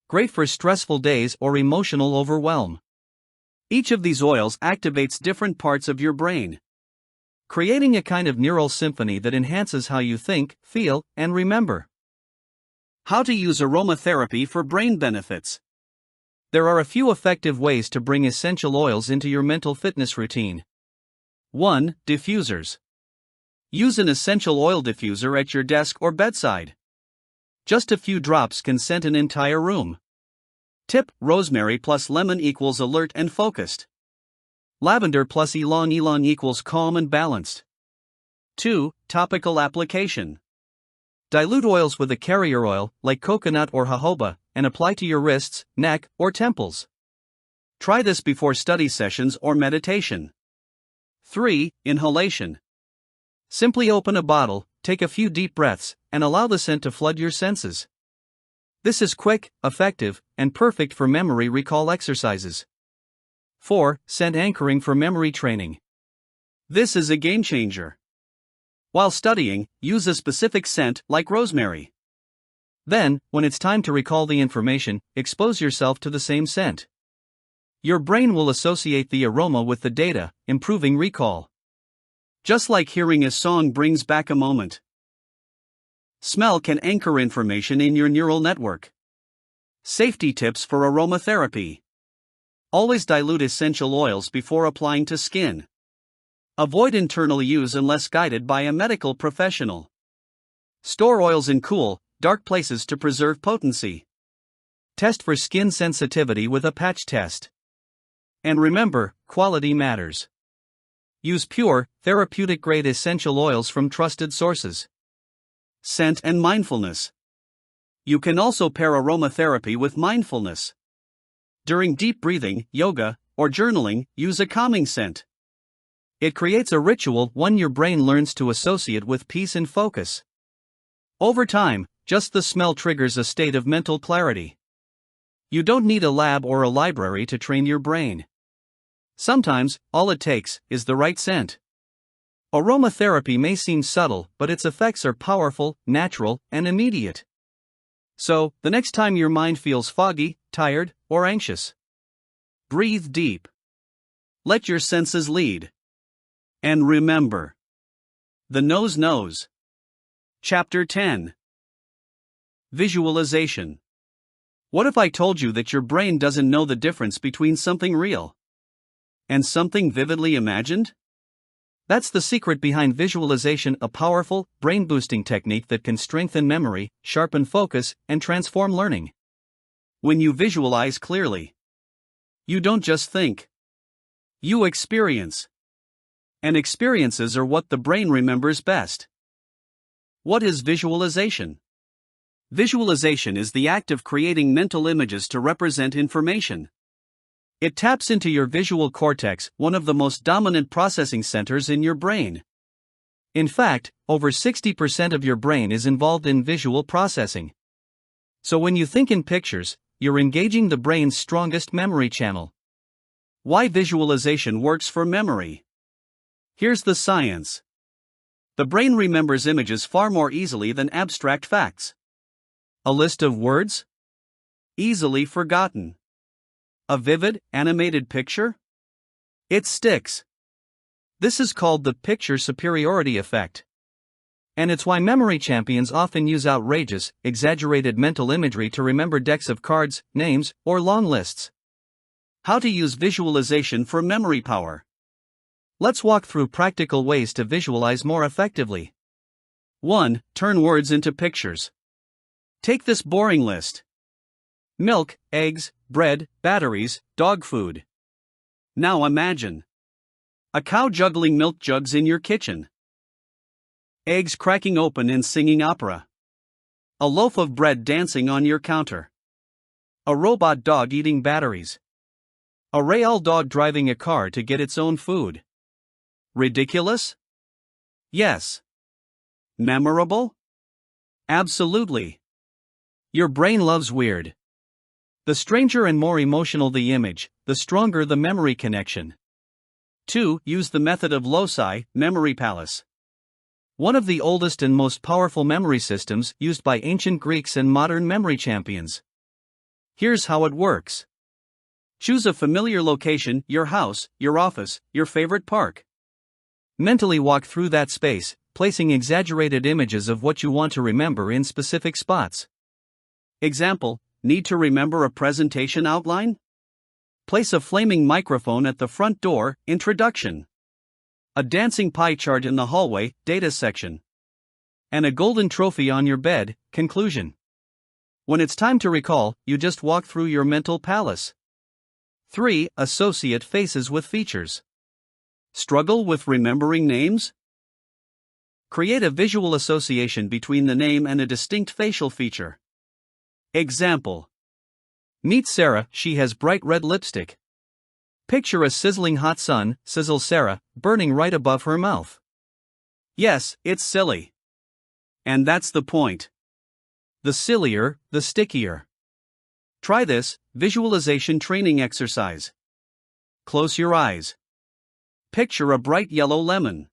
Great for stressful days or emotional overwhelm. Each of these oils activates different parts of your brain, creating a kind of neural symphony that enhances how you think, feel, and remember. How to use aromatherapy for brain benefits. There are a few effective ways to bring essential oils into your mental fitness routine. 1. Diffusers. Use an essential oil diffuser at your desk or bedside. Just a few drops can scent an entire room. Tip: rosemary plus lemon equals alert and focused. Lavender plus ylang-ylang equals calm and balanced. 2. Topical application. Dilute oils with a carrier oil, like coconut or jojoba, and apply to your wrists, neck, or temples. Try this before study sessions or meditation. 3. Inhalation. Simply open a bottle, take a few deep breaths, and allow the scent to flood your senses. This is quick, effective, and perfect for memory recall exercises. 4. Scent anchoring for memory training. This is a game changer. While studying, use a specific scent like rosemary. Then, when it's time to recall the information, expose yourself to the same scent. Your brain will associate the aroma with the data, improving recall. Just like hearing a song brings back a moment. Smell can anchor information in your neural network. Safety tips for aromatherapy. Always dilute essential oils before applying to skin. Avoid internal use unless guided by a medical professional. Store oils in cool, dark places to preserve potency. Test for skin sensitivity with a patch test. And remember, quality matters. Use pure, therapeutic-grade essential oils from trusted sources. Scent and mindfulness. You can also pair aromatherapy with mindfulness. During deep breathing, yoga, or journaling, use a calming scent. It creates a ritual one your brain learns to associate with peace and focus. Over time, just the smell triggers a state of mental clarity. You don't need a lab or a library to train your brain. Sometimes, all it takes is the right scent. Aromatherapy may seem subtle, but its effects are powerful, natural, and immediate. So, the next time your mind feels foggy, tired, or anxious, breathe deep. Let your senses lead. And remember, the nose knows. Chapter 10. Visualization. What if I told you that your brain doesn't know the difference between something real and something vividly imagined? That's the secret behind visualization, a powerful, brain-boosting technique that can strengthen memory, sharpen focus, and transform learning. When you visualize clearly, you don't just think, you experience. And experiences are what the brain remembers best. What is visualization? Visualization is the act of creating mental images to represent information. It taps into your visual cortex, one of the most dominant processing centers in your brain. In fact, over 60% of your brain is involved in visual processing. So when you think in pictures, you're engaging the brain's strongest memory channel. Why visualization works for memory? Here's the science. The brain remembers images far more easily than abstract facts. A list of words? Easily forgotten. A vivid, animated picture? It sticks. This is called the picture superiority effect. And it's why memory champions often use outrageous, exaggerated mental imagery to remember decks of cards, names, or long lists. How to use visualization for memory power. Let's walk through practical ways to visualize more effectively. 1. Turn words into pictures. Take this boring list: milk, eggs, bread, batteries, dog food. Now imagine a cow juggling milk jugs in your kitchen, eggs cracking open and singing opera, a loaf of bread dancing on your counter, a robot dog eating batteries, a real dog driving a car to get its own food. Ridiculous? Yes. Memorable? Absolutely. Your brain loves weird. The stranger and more emotional the image, the stronger the memory connection. 2. Use the method of loci, memory palace. One of the oldest and most powerful memory systems used by ancient Greeks and modern memory champions. Here's how it works. Choose a familiar location, your house, your office, your favorite park. Mentally walk through that space, placing exaggerated images of what you want to remember in specific spots. Example: need to remember a presentation outline? Place a flaming microphone at the front door, introduction. A dancing pie chart in the hallway, data section. And a golden trophy on your bed, conclusion. When it's time to recall, you just walk through your mental palace. 3. Associate faces with features. Struggle with remembering names? Create a visual association between the name and a distinct facial feature. Example: meet Sarah, she has bright red lipstick. Picture a sizzling hot sun, sizzle Sarah, burning right above her mouth. Yes, it's silly. And that's the point. The sillier, the stickier. Try this visualization training exercise. Close your eyes. Picture a bright yellow lemon.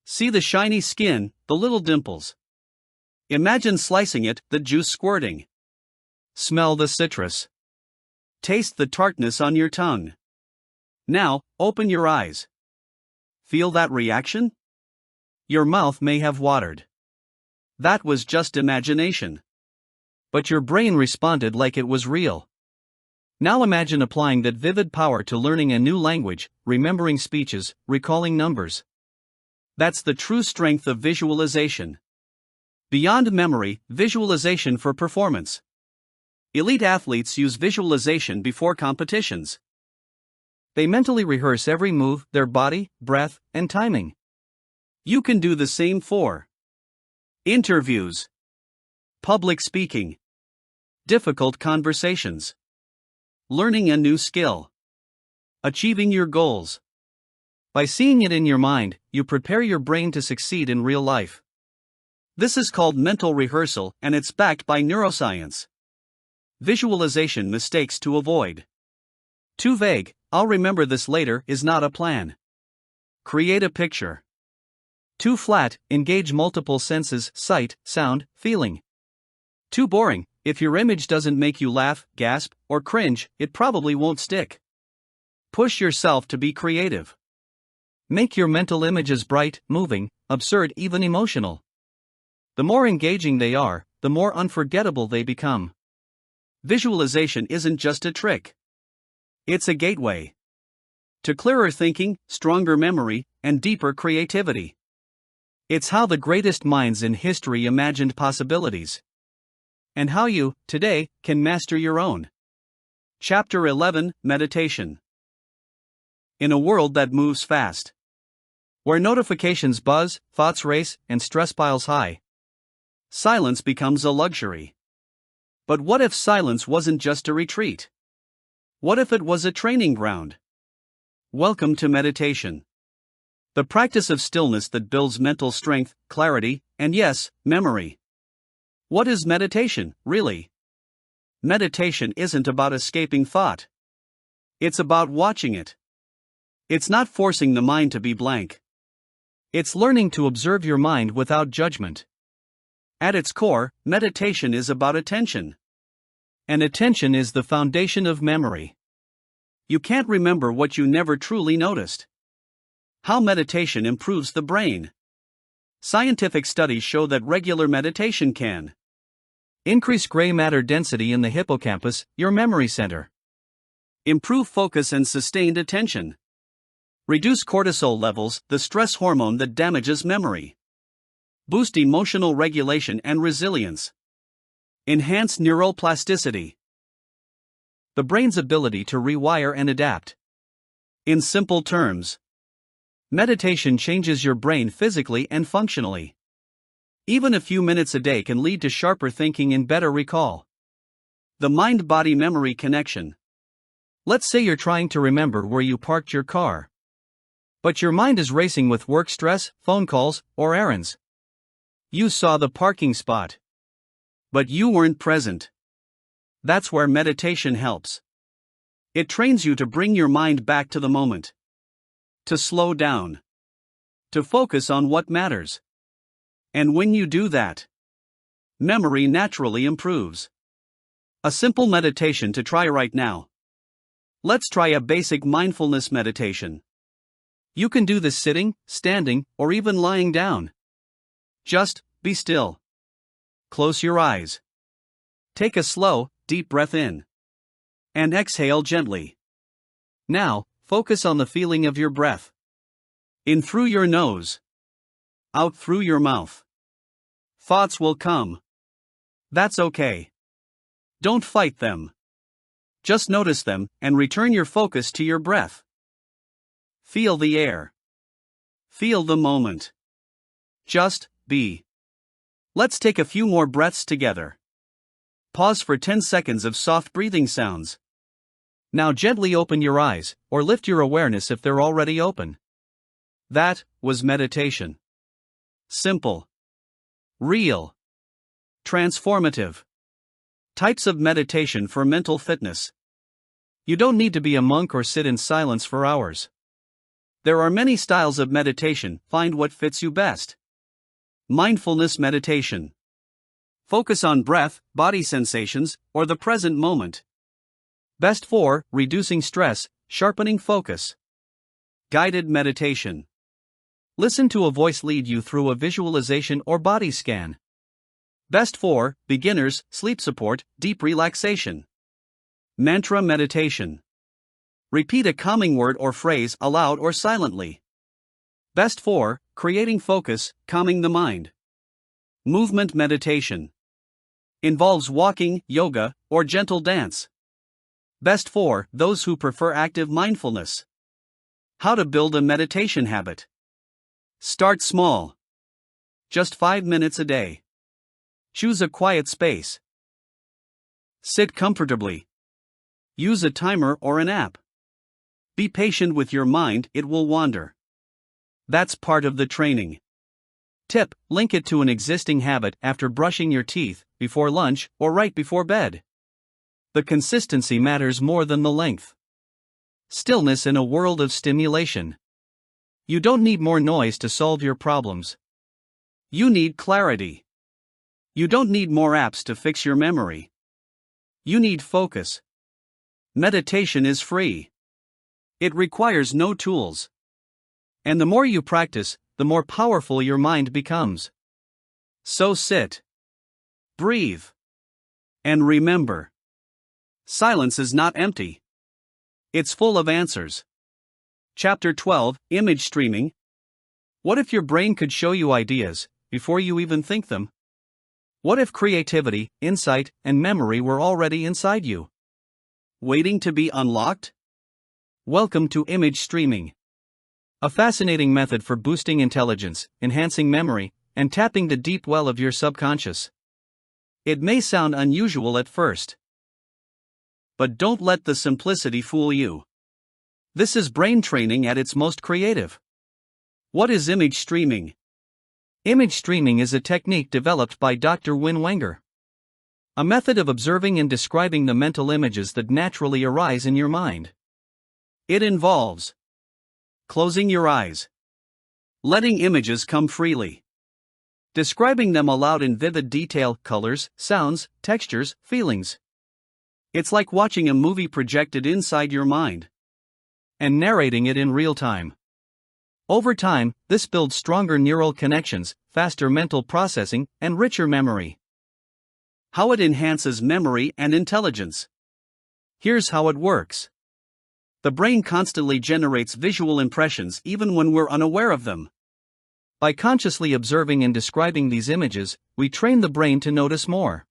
See the shiny skin, the little dimples. Imagine slicing it, the juice squirting. Smell the citrus. Taste the tartness on your tongue. Now, open your eyes. Feel that reaction? Your mouth may have watered. That was just imagination. But your brain responded like it was real. Now imagine applying that vivid power to learning a new language, remembering speeches, recalling numbers. That's the true strength of visualization. Beyond memory, visualization for performance. Elite athletes use visualization before competitions. They mentally rehearse every move, their body, breath, and timing. You can do the same for interviews, public speaking, difficult conversations, learning a new skill, achieving your goals. By seeing it in your mind, you prepare your brain to succeed in real life. This is called mental rehearsal, and it's backed by neuroscience. Visualization mistakes to avoid. Too vague, I'll remember this later, is not a plan. Create a picture. Too flat, engage multiple senses, sight, sound, feeling. Too boring, if your image doesn't make you laugh, gasp, or cringe, it probably won't stick. Push yourself to be creative. Make your mental images bright, moving, absurd, even emotional. The more engaging they are, the more unforgettable they become. Visualization isn't just a trick. It's a gateway to clearer thinking, stronger memory, and deeper creativity. It's how the greatest minds in history imagined possibilities. And how you, today, can master your own. Chapter 11: Meditation. In a world that moves fast, where notifications buzz, thoughts race, and stress piles high, silence becomes a luxury. But what if silence wasn't just a retreat? What if it was a training ground? Welcome to meditation. The practice of stillness that builds mental strength, clarity, and yes, memory. What is meditation, really? Meditation isn't about escaping thought. It's about watching it. It's not forcing the mind to be blank. It's learning to observe your mind without judgment. At its core, meditation is about attention. And attention is the foundation of memory. You can't remember what you never truly noticed. How meditation improves the brain. Scientific studies show that regular meditation can increase gray matter density in the hippocampus, your memory center. Improve focus and sustained attention. Reduce cortisol levels, the stress hormone that damages memory. Boost emotional regulation and resilience. Enhance neural plasticity. The brain's ability to rewire and adapt. In simple terms, meditation changes your brain physically and functionally. Even a few minutes a day can lead to sharper thinking and better recall. The mind-body memory connection. Let's say you're trying to remember where you parked your car. But your mind is racing with work stress, phone calls, or errands. You saw the parking spot, but you weren't present. That's where meditation helps. It trains you to bring your mind back to the moment. To slow down. To focus on what matters. And when you do that, memory naturally improves. A simple meditation to try right now. Let's try a basic mindfulness meditation. You can do this sitting, standing, or even lying down. Just be still. Close your eyes. Take a slow, deep breath in. And exhale gently. Now, focus on the feeling of your breath. In through your nose. Out through your mouth. Thoughts will come. That's okay. Don't fight them. Just notice them and return your focus to your breath. Feel the air. Feel the moment. Just be. Let's take a few more breaths together. Pause for 10 seconds of soft breathing sounds. Now gently open your eyes, or lift your awareness if they're already open. That was meditation. Simple. Real. Transformative. Types of meditation for mental fitness. You don't need to be a monk or sit in silence for hours. There are many styles of meditation, find what fits you best. Mindfulness meditation. Focus on breath, body sensations, or the present moment. Best for reducing stress, sharpening focus. Guided meditation. Listen to a voice lead you through a visualization or body scan. Best for beginners, sleep support, deep relaxation. Mantra meditation. Repeat a calming word or phrase aloud or silently. Best for creating focus, calming the mind. Movement meditation. Involves walking, yoga, or gentle dance. Best for those who prefer active mindfulness. How to build a meditation habit. Start small. Just 5 minutes a day. Choose a quiet space. Sit comfortably. Use a timer or an app. Be patient with your mind, it will wander. That's part of the training. Tip: link it to an existing habit after brushing your teeth, before lunch, or right before bed. The consistency matters more than the length. Stillness in a world of stimulation. You don't need more noise to solve your problems. You need clarity. You don't need more apps to fix your memory. You need focus. Meditation is free. It requires no tools. And the more you practice, the more powerful your mind becomes. So sit. Breathe. And remember. Silence is not empty. It's full of answers. Chapter 12, Image Streaming. What if your brain could show you ideas, before you even think them? What if creativity, insight, and memory were already inside you? Waiting to be unlocked? Welcome to image streaming. A fascinating method for boosting intelligence, enhancing memory, and tapping the deep well of your subconscious. It may sound unusual at first. But don't let the simplicity fool you. This is brain training at its most creative. What is image streaming? Image streaming is a technique developed by Dr. Win Wenger. A method of observing and describing the mental images that naturally arise in your mind. It involves closing your eyes, letting images come freely, describing them aloud in vivid detail, colors, sounds, textures, feelings. It's like watching a movie projected inside your mind and narrating it in real time. Over time, this builds stronger neural connections, faster mental processing, and richer memory. How it enhances memory and intelligence. Here's how it works. The brain constantly generates visual impressions even when we're unaware of them. By consciously observing and describing these images, we train the brain to notice more.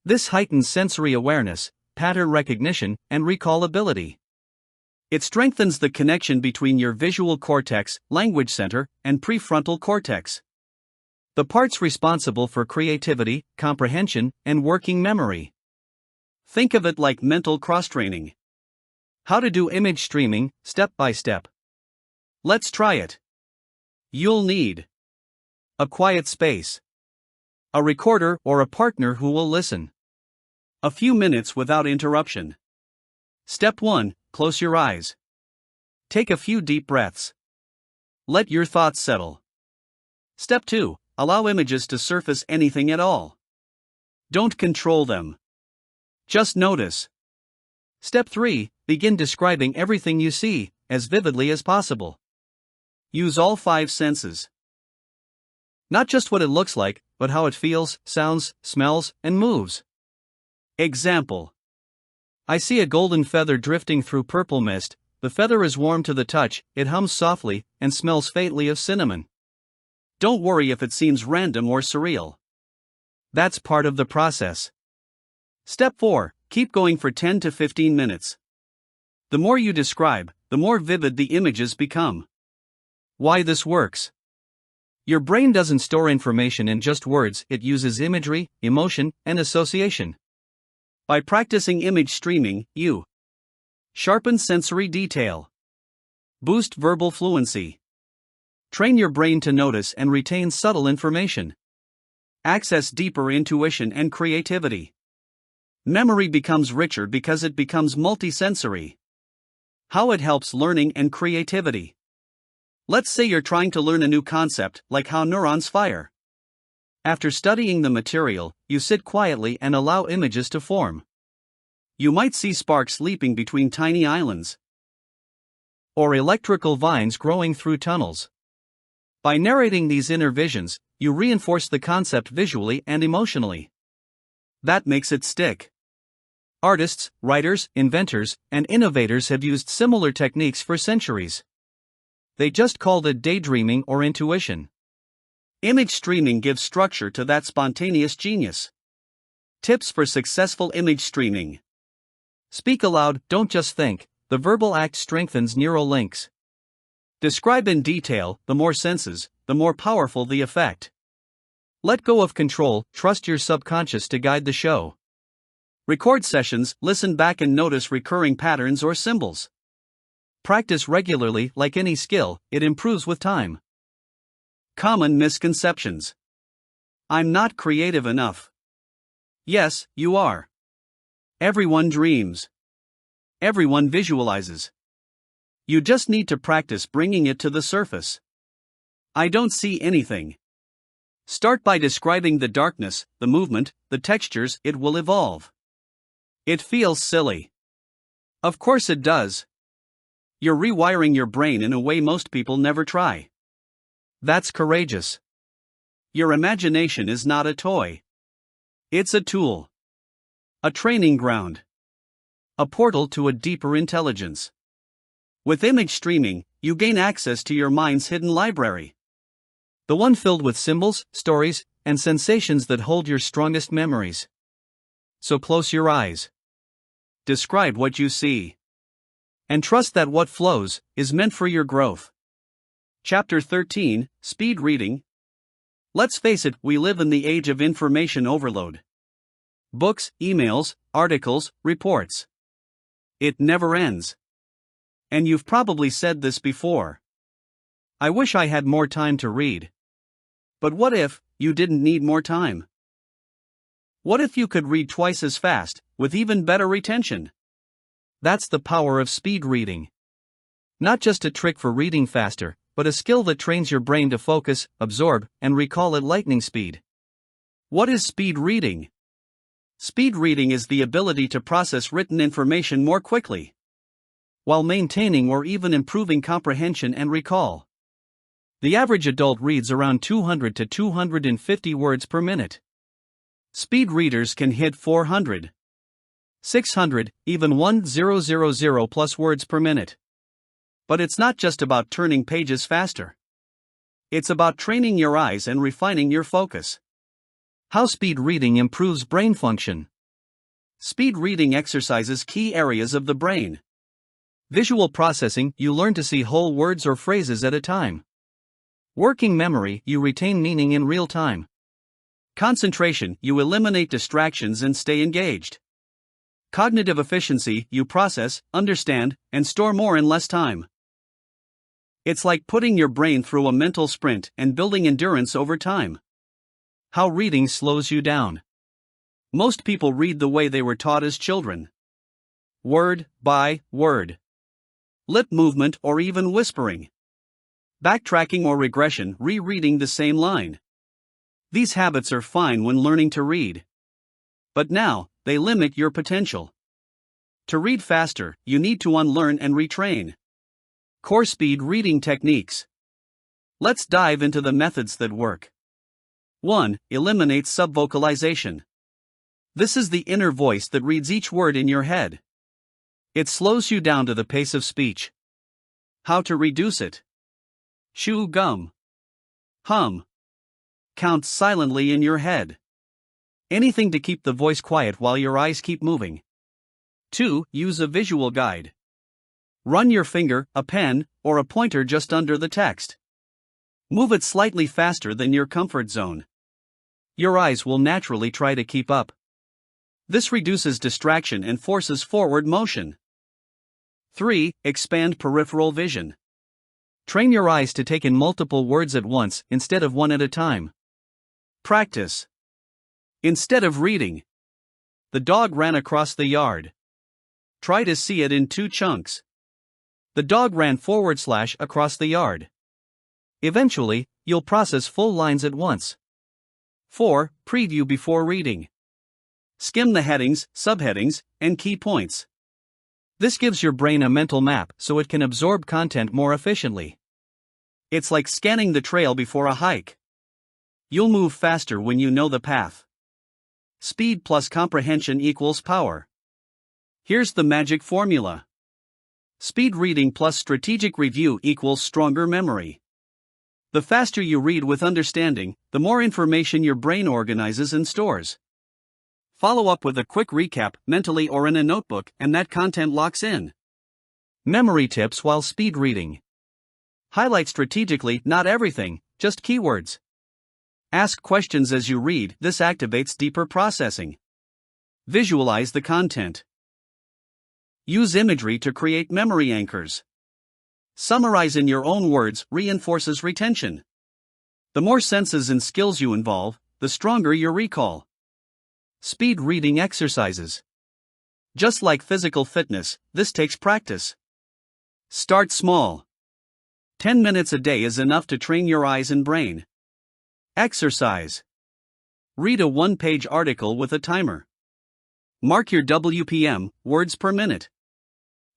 This heightens sensory awareness, pattern recognition, and recall ability. It strengthens the connection between your visual cortex, language center, and prefrontal cortex. The parts responsible for creativity, comprehension, and working memory. Think of it like mental cross-training. How to do image streaming, step by step. Let's try it. You'll need a quiet space, a recorder or a partner who will listen, a few minutes without interruption. Step 1, close your eyes. Take a few deep breaths. Let your thoughts settle. Step 2, allow images to surface anything at all. Don't control them. Just notice. Step 3, begin describing everything you see, as vividly as possible. Use all 5 senses. Not just what it looks like, but how it feels, sounds, smells, and moves. Example. I see a golden feather drifting through purple mist. The feather is warm to the touch, it hums softly, and smells faintly of cinnamon. Don't worry if it seems random or surreal. That's part of the process. Step 4. Keep going for 10 to 15 minutes. The more you describe, the more vivid the images become. Why this works? Your brain doesn't store information in just words, it uses imagery, emotion, and association. By practicing image streaming, you sharpen sensory detail, boost verbal fluency, train your brain to notice and retain subtle information, access deeper intuition and creativity. Memory becomes richer because it becomes multisensory. How it helps learning and creativity. Let's say you're trying to learn a new concept, like how neurons fire. After studying the material, you sit quietly and allow images to form. You might see sparks leaping between tiny islands, or electrical vines growing through tunnels. By narrating these inner visions, you reinforce the concept visually and emotionally. That makes it stick. Artists, writers, inventors, and innovators have used similar techniques for centuries. They just called it daydreaming or intuition. Image streaming gives structure to that spontaneous genius. Tips for successful image streaming. Speak aloud, don't just think. The verbal act strengthens neural links. Describe in detail, the more senses, the more powerful the effect. Let go of control, trust your subconscious to guide the show. Record sessions, listen back and notice recurring patterns or symbols. Practice regularly, like any skill, it improves with time. Common misconceptions. I'm not creative enough. Yes, you are. Everyone dreams. Everyone visualizes. You just need to practice bringing it to the surface. I don't see anything. Start by describing the darkness, the movement, the textures, it will evolve. It feels silly. Of course it does. You're rewiring your brain in a way most people never try. That's courageous. Your imagination is not a toy. It's a tool. A training ground. A portal to a deeper intelligence. With image streaming, you gain access to your mind's hidden library. The one filled with symbols, stories, and sensations that hold your strongest memories. So close your eyes. Describe what you see. And trust that what flows is meant for your growth. Chapter 13, Speed Reading. Let's face it, we live in the age of information overload. Books, emails, articles, reports. It never ends. And you've probably said this before. I wish I had more time to read. But what if you didn't need more time? What if you could read twice as fast, with even better retention? That's the power of speed reading. Not just a trick for reading faster, but a skill that trains your brain to focus, absorb, and recall at lightning speed. What is speed reading? Speed reading is the ability to process written information more quickly, while maintaining or even improving comprehension and recall. The average adult reads around 200 to 250 words per minute. Speed readers can hit 400, 600, even 1000 plus words per minute. But it's not just about turning pages faster. It's about training your eyes and refining your focus. How speed reading improves brain function. Speed reading exercises key areas of the brain. Visual processing, you learn to see whole words or phrases at a time. Working memory, you retain meaning in real time. Concentration, you eliminate distractions and stay engaged. Cognitive efficiency, you process, understand, and store more in less time. It's like putting your brain through a mental sprint and building endurance over time. How reading slows you down. Most people read the way they were taught as children. Word by word. Lip movement or even whispering. Backtracking or regression, rereading the same line. These habits are fine when learning to read. But now, they limit your potential. To read faster, you need to unlearn and retrain. Core speed reading techniques. Let's dive into the methods that work. 1. Eliminate subvocalization. This is the inner voice that reads each word in your head. It slows you down to the pace of speech. How to reduce it? Chew gum. Hum. Count silently in your head. Anything to keep the voice quiet while your eyes keep moving. 2. Use a visual guide. Run your finger, a pen, or a pointer just under the text. Move it slightly faster than your comfort zone. Your eyes will naturally try to keep up. This reduces distraction and forces forward motion. 3. Expand peripheral vision. Train your eyes to take in multiple words at once instead of one at a time. Practice. Instead of reading, the dog ran across the yard. Try to see it in 2 chunks. The dog ran / across the yard. Eventually, you'll process full lines at once. 4. Preview before reading. Skim the headings, subheadings, and key points. This gives your brain a mental map so it can absorb content more efficiently. It's like scanning the trail before a hike. You'll move faster when you know the path. Speed plus comprehension equals power. Here's the magic formula. Speed reading plus strategic review equals stronger memory. The faster you read with understanding, the more information your brain organizes and stores. Follow up with a quick recap, mentally or in a notebook, and that content locks in. Memory tips while speed reading. Highlight strategically, not everything, just keywords. Ask questions as you read, this activates deeper processing. Visualize the content. Use imagery to create memory anchors. Summarize in your own words, reinforces retention. The more senses and skills you involve, the stronger your recall. Speed reading exercises. Just like physical fitness, this takes practice. Start small. 10 minutes a day is enough to train your eyes and brain. Exercise. Read a 1-page article with a timer. Mark your WPM, words per minute.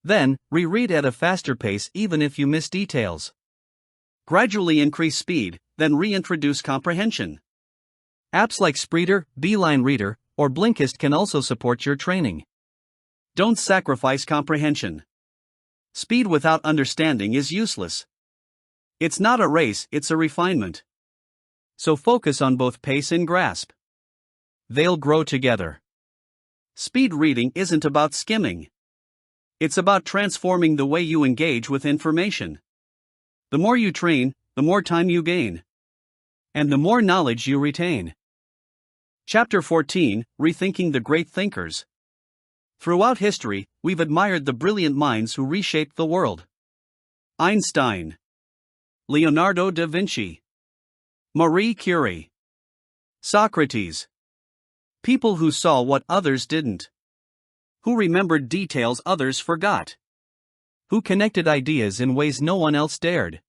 Then, reread at a faster pace even if you miss details. Gradually increase speed, then reintroduce comprehension. Apps like Spreeder, Beeline Reader, or Blinkist can also support your training. Don't sacrifice comprehension. Speed without understanding is useless. It's not a race, it's a refinement. So focus on both pace and grasp. They'll grow together. Speed reading isn't about skimming. It's about transforming the way you engage with information. The more you train, the more time you gain. And the more knowledge you retain. Chapter 14, Rethinking the Great Thinkers. Throughout history, we've admired the brilliant minds who reshaped the world. Einstein, Leonardo da Vinci, Marie Curie, Socrates. People who saw what others didn't. Who remembered details others forgot. Who connected ideas in ways no one else dared.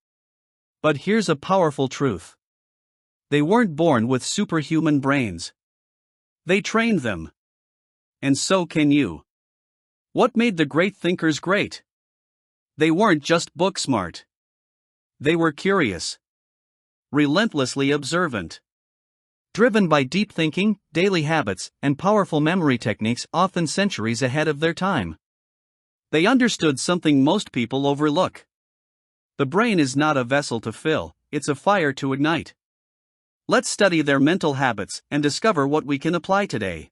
But here's a powerful truth. They weren't born with superhuman brains. They trained them. And so can you. What made the great thinkers great? They weren't just book smart. They were curious. Relentlessly observant. Driven by deep thinking, daily habits, and powerful memory techniques often centuries ahead of their time. They understood something most people overlook. The brain is not a vessel to fill, it's a fire to ignite. Let's study their mental habits and discover what we can apply today.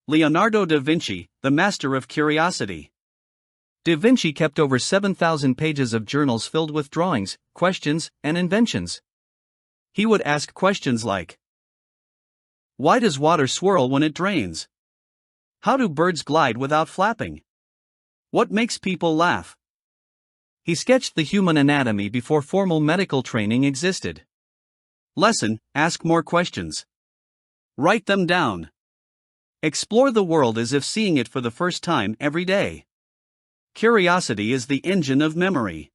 Leonardo da Vinci, the master of curiosity. Da Vinci kept over 7,000 pages of journals filled with drawings, questions, and inventions. He would ask questions like, why does water swirl when it drains? How do birds glide without flapping? What makes people laugh? He sketched the human anatomy before formal medical training existed. Lesson: ask more questions. Write them down. Explore the world as if seeing it for the first time every day. Curiosity is the engine of memory.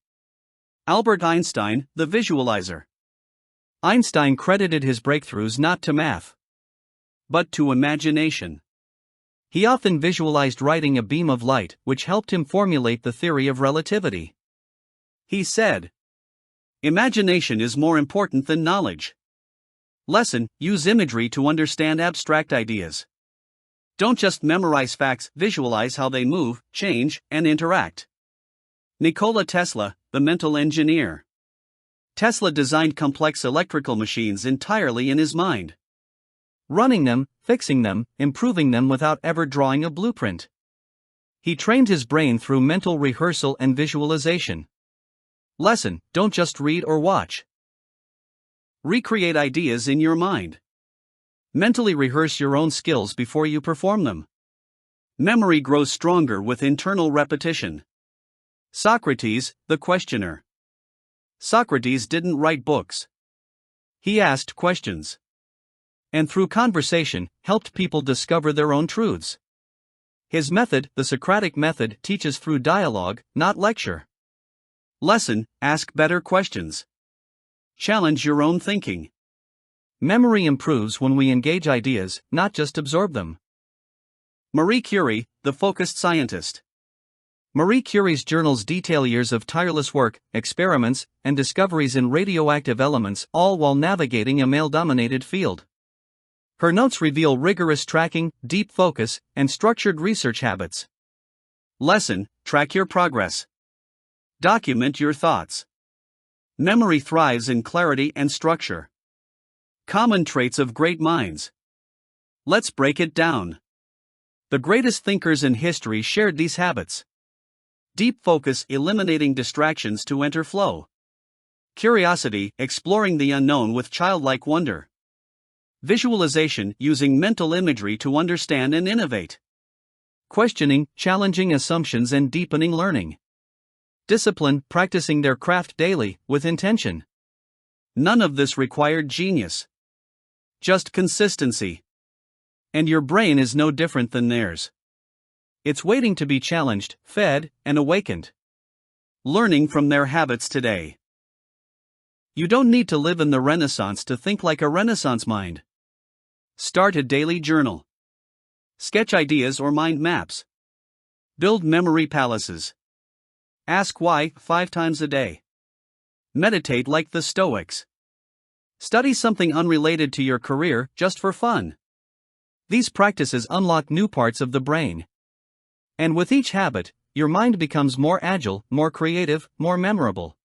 Albert Einstein, the visualizer. Einstein credited his breakthroughs not to math, but to imagination. He often visualized writing a beam of light, which helped him formulate the theory of relativity. He said, "Imagination is more important than knowledge." Lesson: use imagery to understand abstract ideas. Don't just memorize facts, visualize how they move, change, and interact. Nikola Tesla, the mental engineer. Tesla designed complex electrical machines entirely in his mind. Running them, fixing them, improving them without ever drawing a blueprint. He trained his brain through mental rehearsal and visualization. Lesson: don't just read or watch. Recreate ideas in your mind. Mentally rehearse your own skills before you perform them. Memory grows stronger with internal repetition. Socrates, the questioner. Socrates didn't write books. He asked questions. And through conversation, helped people discover their own truths. His method, the Socratic method, teaches through dialogue, not lecture. Lesson: ask better questions. Challenge your own thinking. Memory improves when we engage ideas, not just absorb them. Marie Curie, the focused scientist. Marie Curie's journals detail years of tireless work, experiments, and discoveries in radioactive elements, all while navigating a male-dominated field. Her notes reveal rigorous tracking, deep focus, and structured research habits. Lesson: track your progress. Document your thoughts. Memory thrives in clarity and structure. Common traits of great minds. Let's break it down. The greatest thinkers in history shared these habits. Deep focus, eliminating distractions to enter flow. Curiosity, exploring the unknown with childlike wonder. Visualization, using mental imagery to understand and innovate. Questioning, challenging assumptions and deepening learning. Discipline, practicing their craft daily, with intention. None of this required genius. Just consistency. And your brain is no different than theirs. It's waiting to be challenged, fed, and awakened. Learning from their habits today. You don't need to live in the Renaissance to think like a Renaissance mind. Start a daily journal. Sketch ideas or mind maps. Build memory palaces. Ask why 5 times a day. Meditate like the Stoics. Study something unrelated to your career just for fun. These practices unlock new parts of the brain. And with each habit, your mind becomes more agile, more creative, more memorable.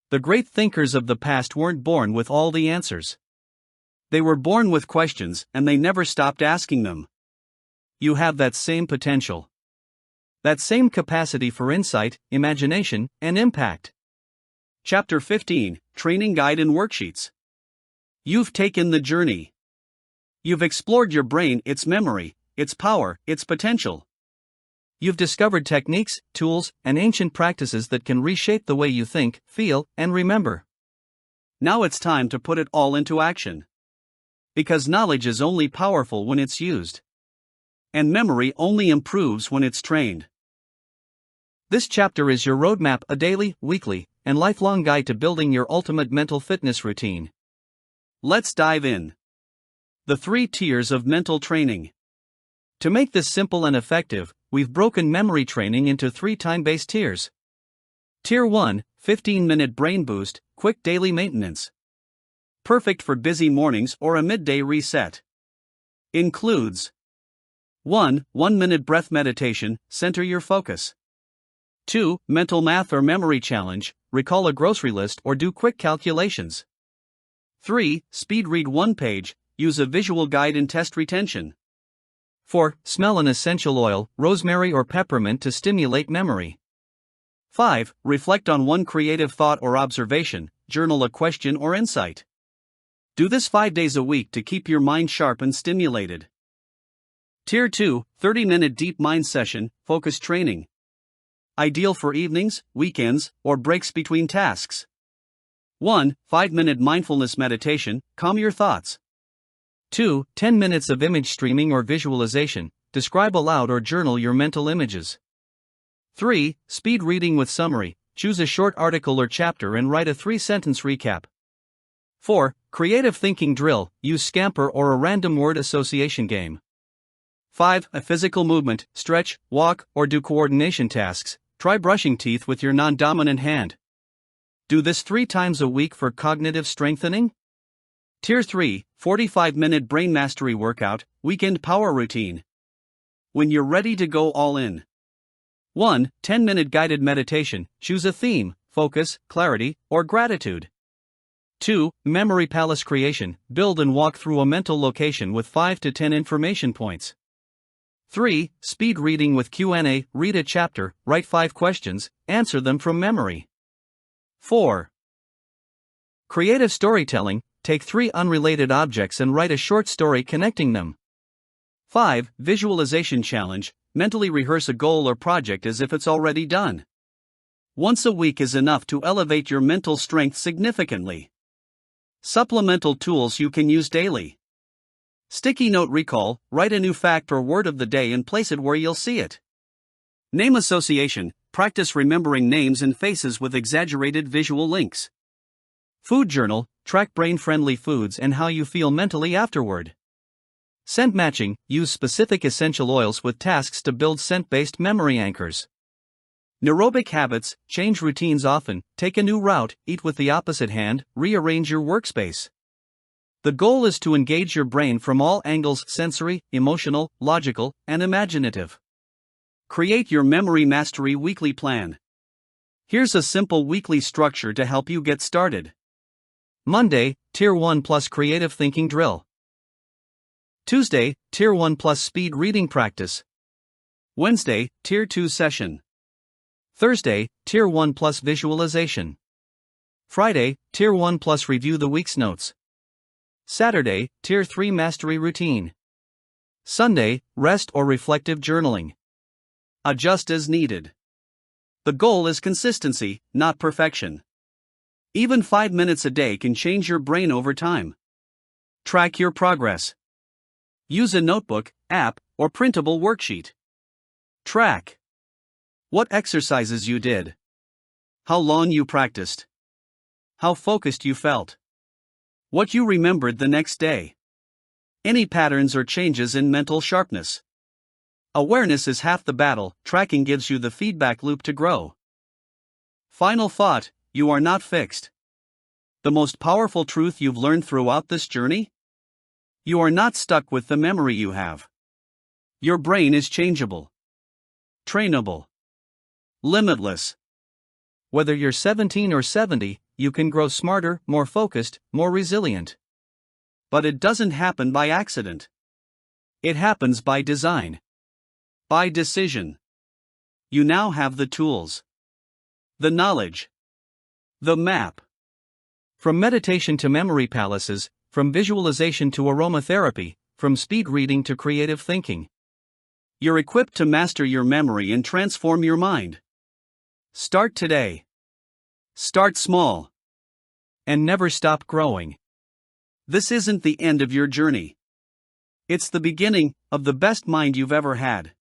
The great thinkers of the past weren't born with all the answers. They were born with questions, and they never stopped asking them. You have that same potential. That same capacity for insight, imagination, and impact. Chapter 15, Training Guide and Worksheets. You've taken the journey. You've explored your brain, its memory, its power, its potential. You've discovered techniques, tools, and ancient practices that can reshape the way you think, feel, and remember. Now it's time to put it all into action. Because knowledge is only powerful when it's used. And memory only improves when it's trained. This chapter is your roadmap, a daily, weekly, and lifelong guide to building your ultimate mental fitness routine. Let's dive in. The 3 tiers of mental training. To make this simple and effective, we've broken memory training into 3 time-based tiers. Tier 1, 15-minute brain boost, quick daily maintenance. Perfect for busy mornings or a midday reset. Includes 1. 1-minute breath meditation, center your focus. 2. Mental math or memory challenge, recall a grocery list or do quick calculations. 3. Speed read 1 page, use a visual guide and test retention. 4. Smell an essential oil, rosemary or peppermint to stimulate memory. 5. Reflect on 1 creative thought or observation, journal a question or insight. Do this 5 days a week to keep your mind sharp and stimulated. Tier 2, 30-minute deep mind session, focus training. Ideal for evenings, weekends, or breaks between tasks. 1. 5-minute mindfulness meditation, calm your thoughts. 2. 10 minutes of image streaming or visualization, describe aloud or journal your mental images. 3. Speed reading with summary, choose a short article or chapter and write a 3-sentence recap. 4. Creative thinking drill, use Scamper or a random word association game. 5. A physical movement, stretch, walk, or do coordination tasks. Try brushing teeth with your non-dominant hand. Do this 3 times a week for cognitive strengthening. Tier 3, 45-minute brain mastery workout, weekend power routine. When you're ready to go all in. 1. 10-minute guided meditation. Choose a theme, focus, clarity, or gratitude. 2. Memory palace creation. Build and walk through a mental location with 5 to 10 information points. 3. Speed reading with Q&A. Read a chapter, write 5 questions, answer them from memory. 4. Creative storytelling. Take 3 unrelated objects and write a short story connecting them. 5. Visualization challenge. Mentally rehearse a goal or project as if it's already done. Once a week is enough to elevate your mental strength significantly. Supplemental tools you can use daily. Sticky note recall. Write a new fact or word of the day and place it where you'll see it. Name association. Practice remembering names and faces with exaggerated visual links. Food journal. Track brain-friendly foods and how you feel mentally afterward. Scent matching. Use specific essential oils with tasks to build scent-based memory anchors. Neurobic habits. Change routines often, take a new route, eat with the opposite hand, rearrange your workspace. The goal is to engage your brain from all angles: sensory, emotional, logical, and imaginative. Create your memory mastery weekly plan. Here's a simple weekly structure to help you get started. Monday, Tier 1 plus creative thinking drill. Tuesday, Tier 1 plus speed reading practice. Wednesday, Tier 2 session. Thursday, Tier 1 plus visualization. Friday, Tier 1 plus review the week's notes. Saturday, Tier 3 mastery routine. Sunday, rest or reflective journaling. Adjust as needed. The goal is consistency, not perfection. Even 5 minutes a day can change your brain over time. Track your progress. Use a notebook, app, or printable worksheet. Track what exercises you did, how long you practiced, how focused you felt, what you remembered the next day, any patterns or changes in mental sharpness. Awareness is half the battle. Tracking gives you the feedback loop to grow. Final thought: you are not fixed. The most powerful truth you've learned throughout this journey? You are not stuck with the memory you have. Your brain is changeable, trainable, limitless. Whether you're 17 or 70, you can grow smarter, more focused, more resilient. But it doesn't happen by accident. It happens by design. By decision. You now have the tools, the knowledge, the map. From meditation to memory palaces, from visualization to aromatherapy, from speed reading to creative thinking. You're equipped to master your memory and transform your mind. Start today. Start small. And never stop growing. This isn't the end of your journey. It's the beginning of the best mind you've ever had.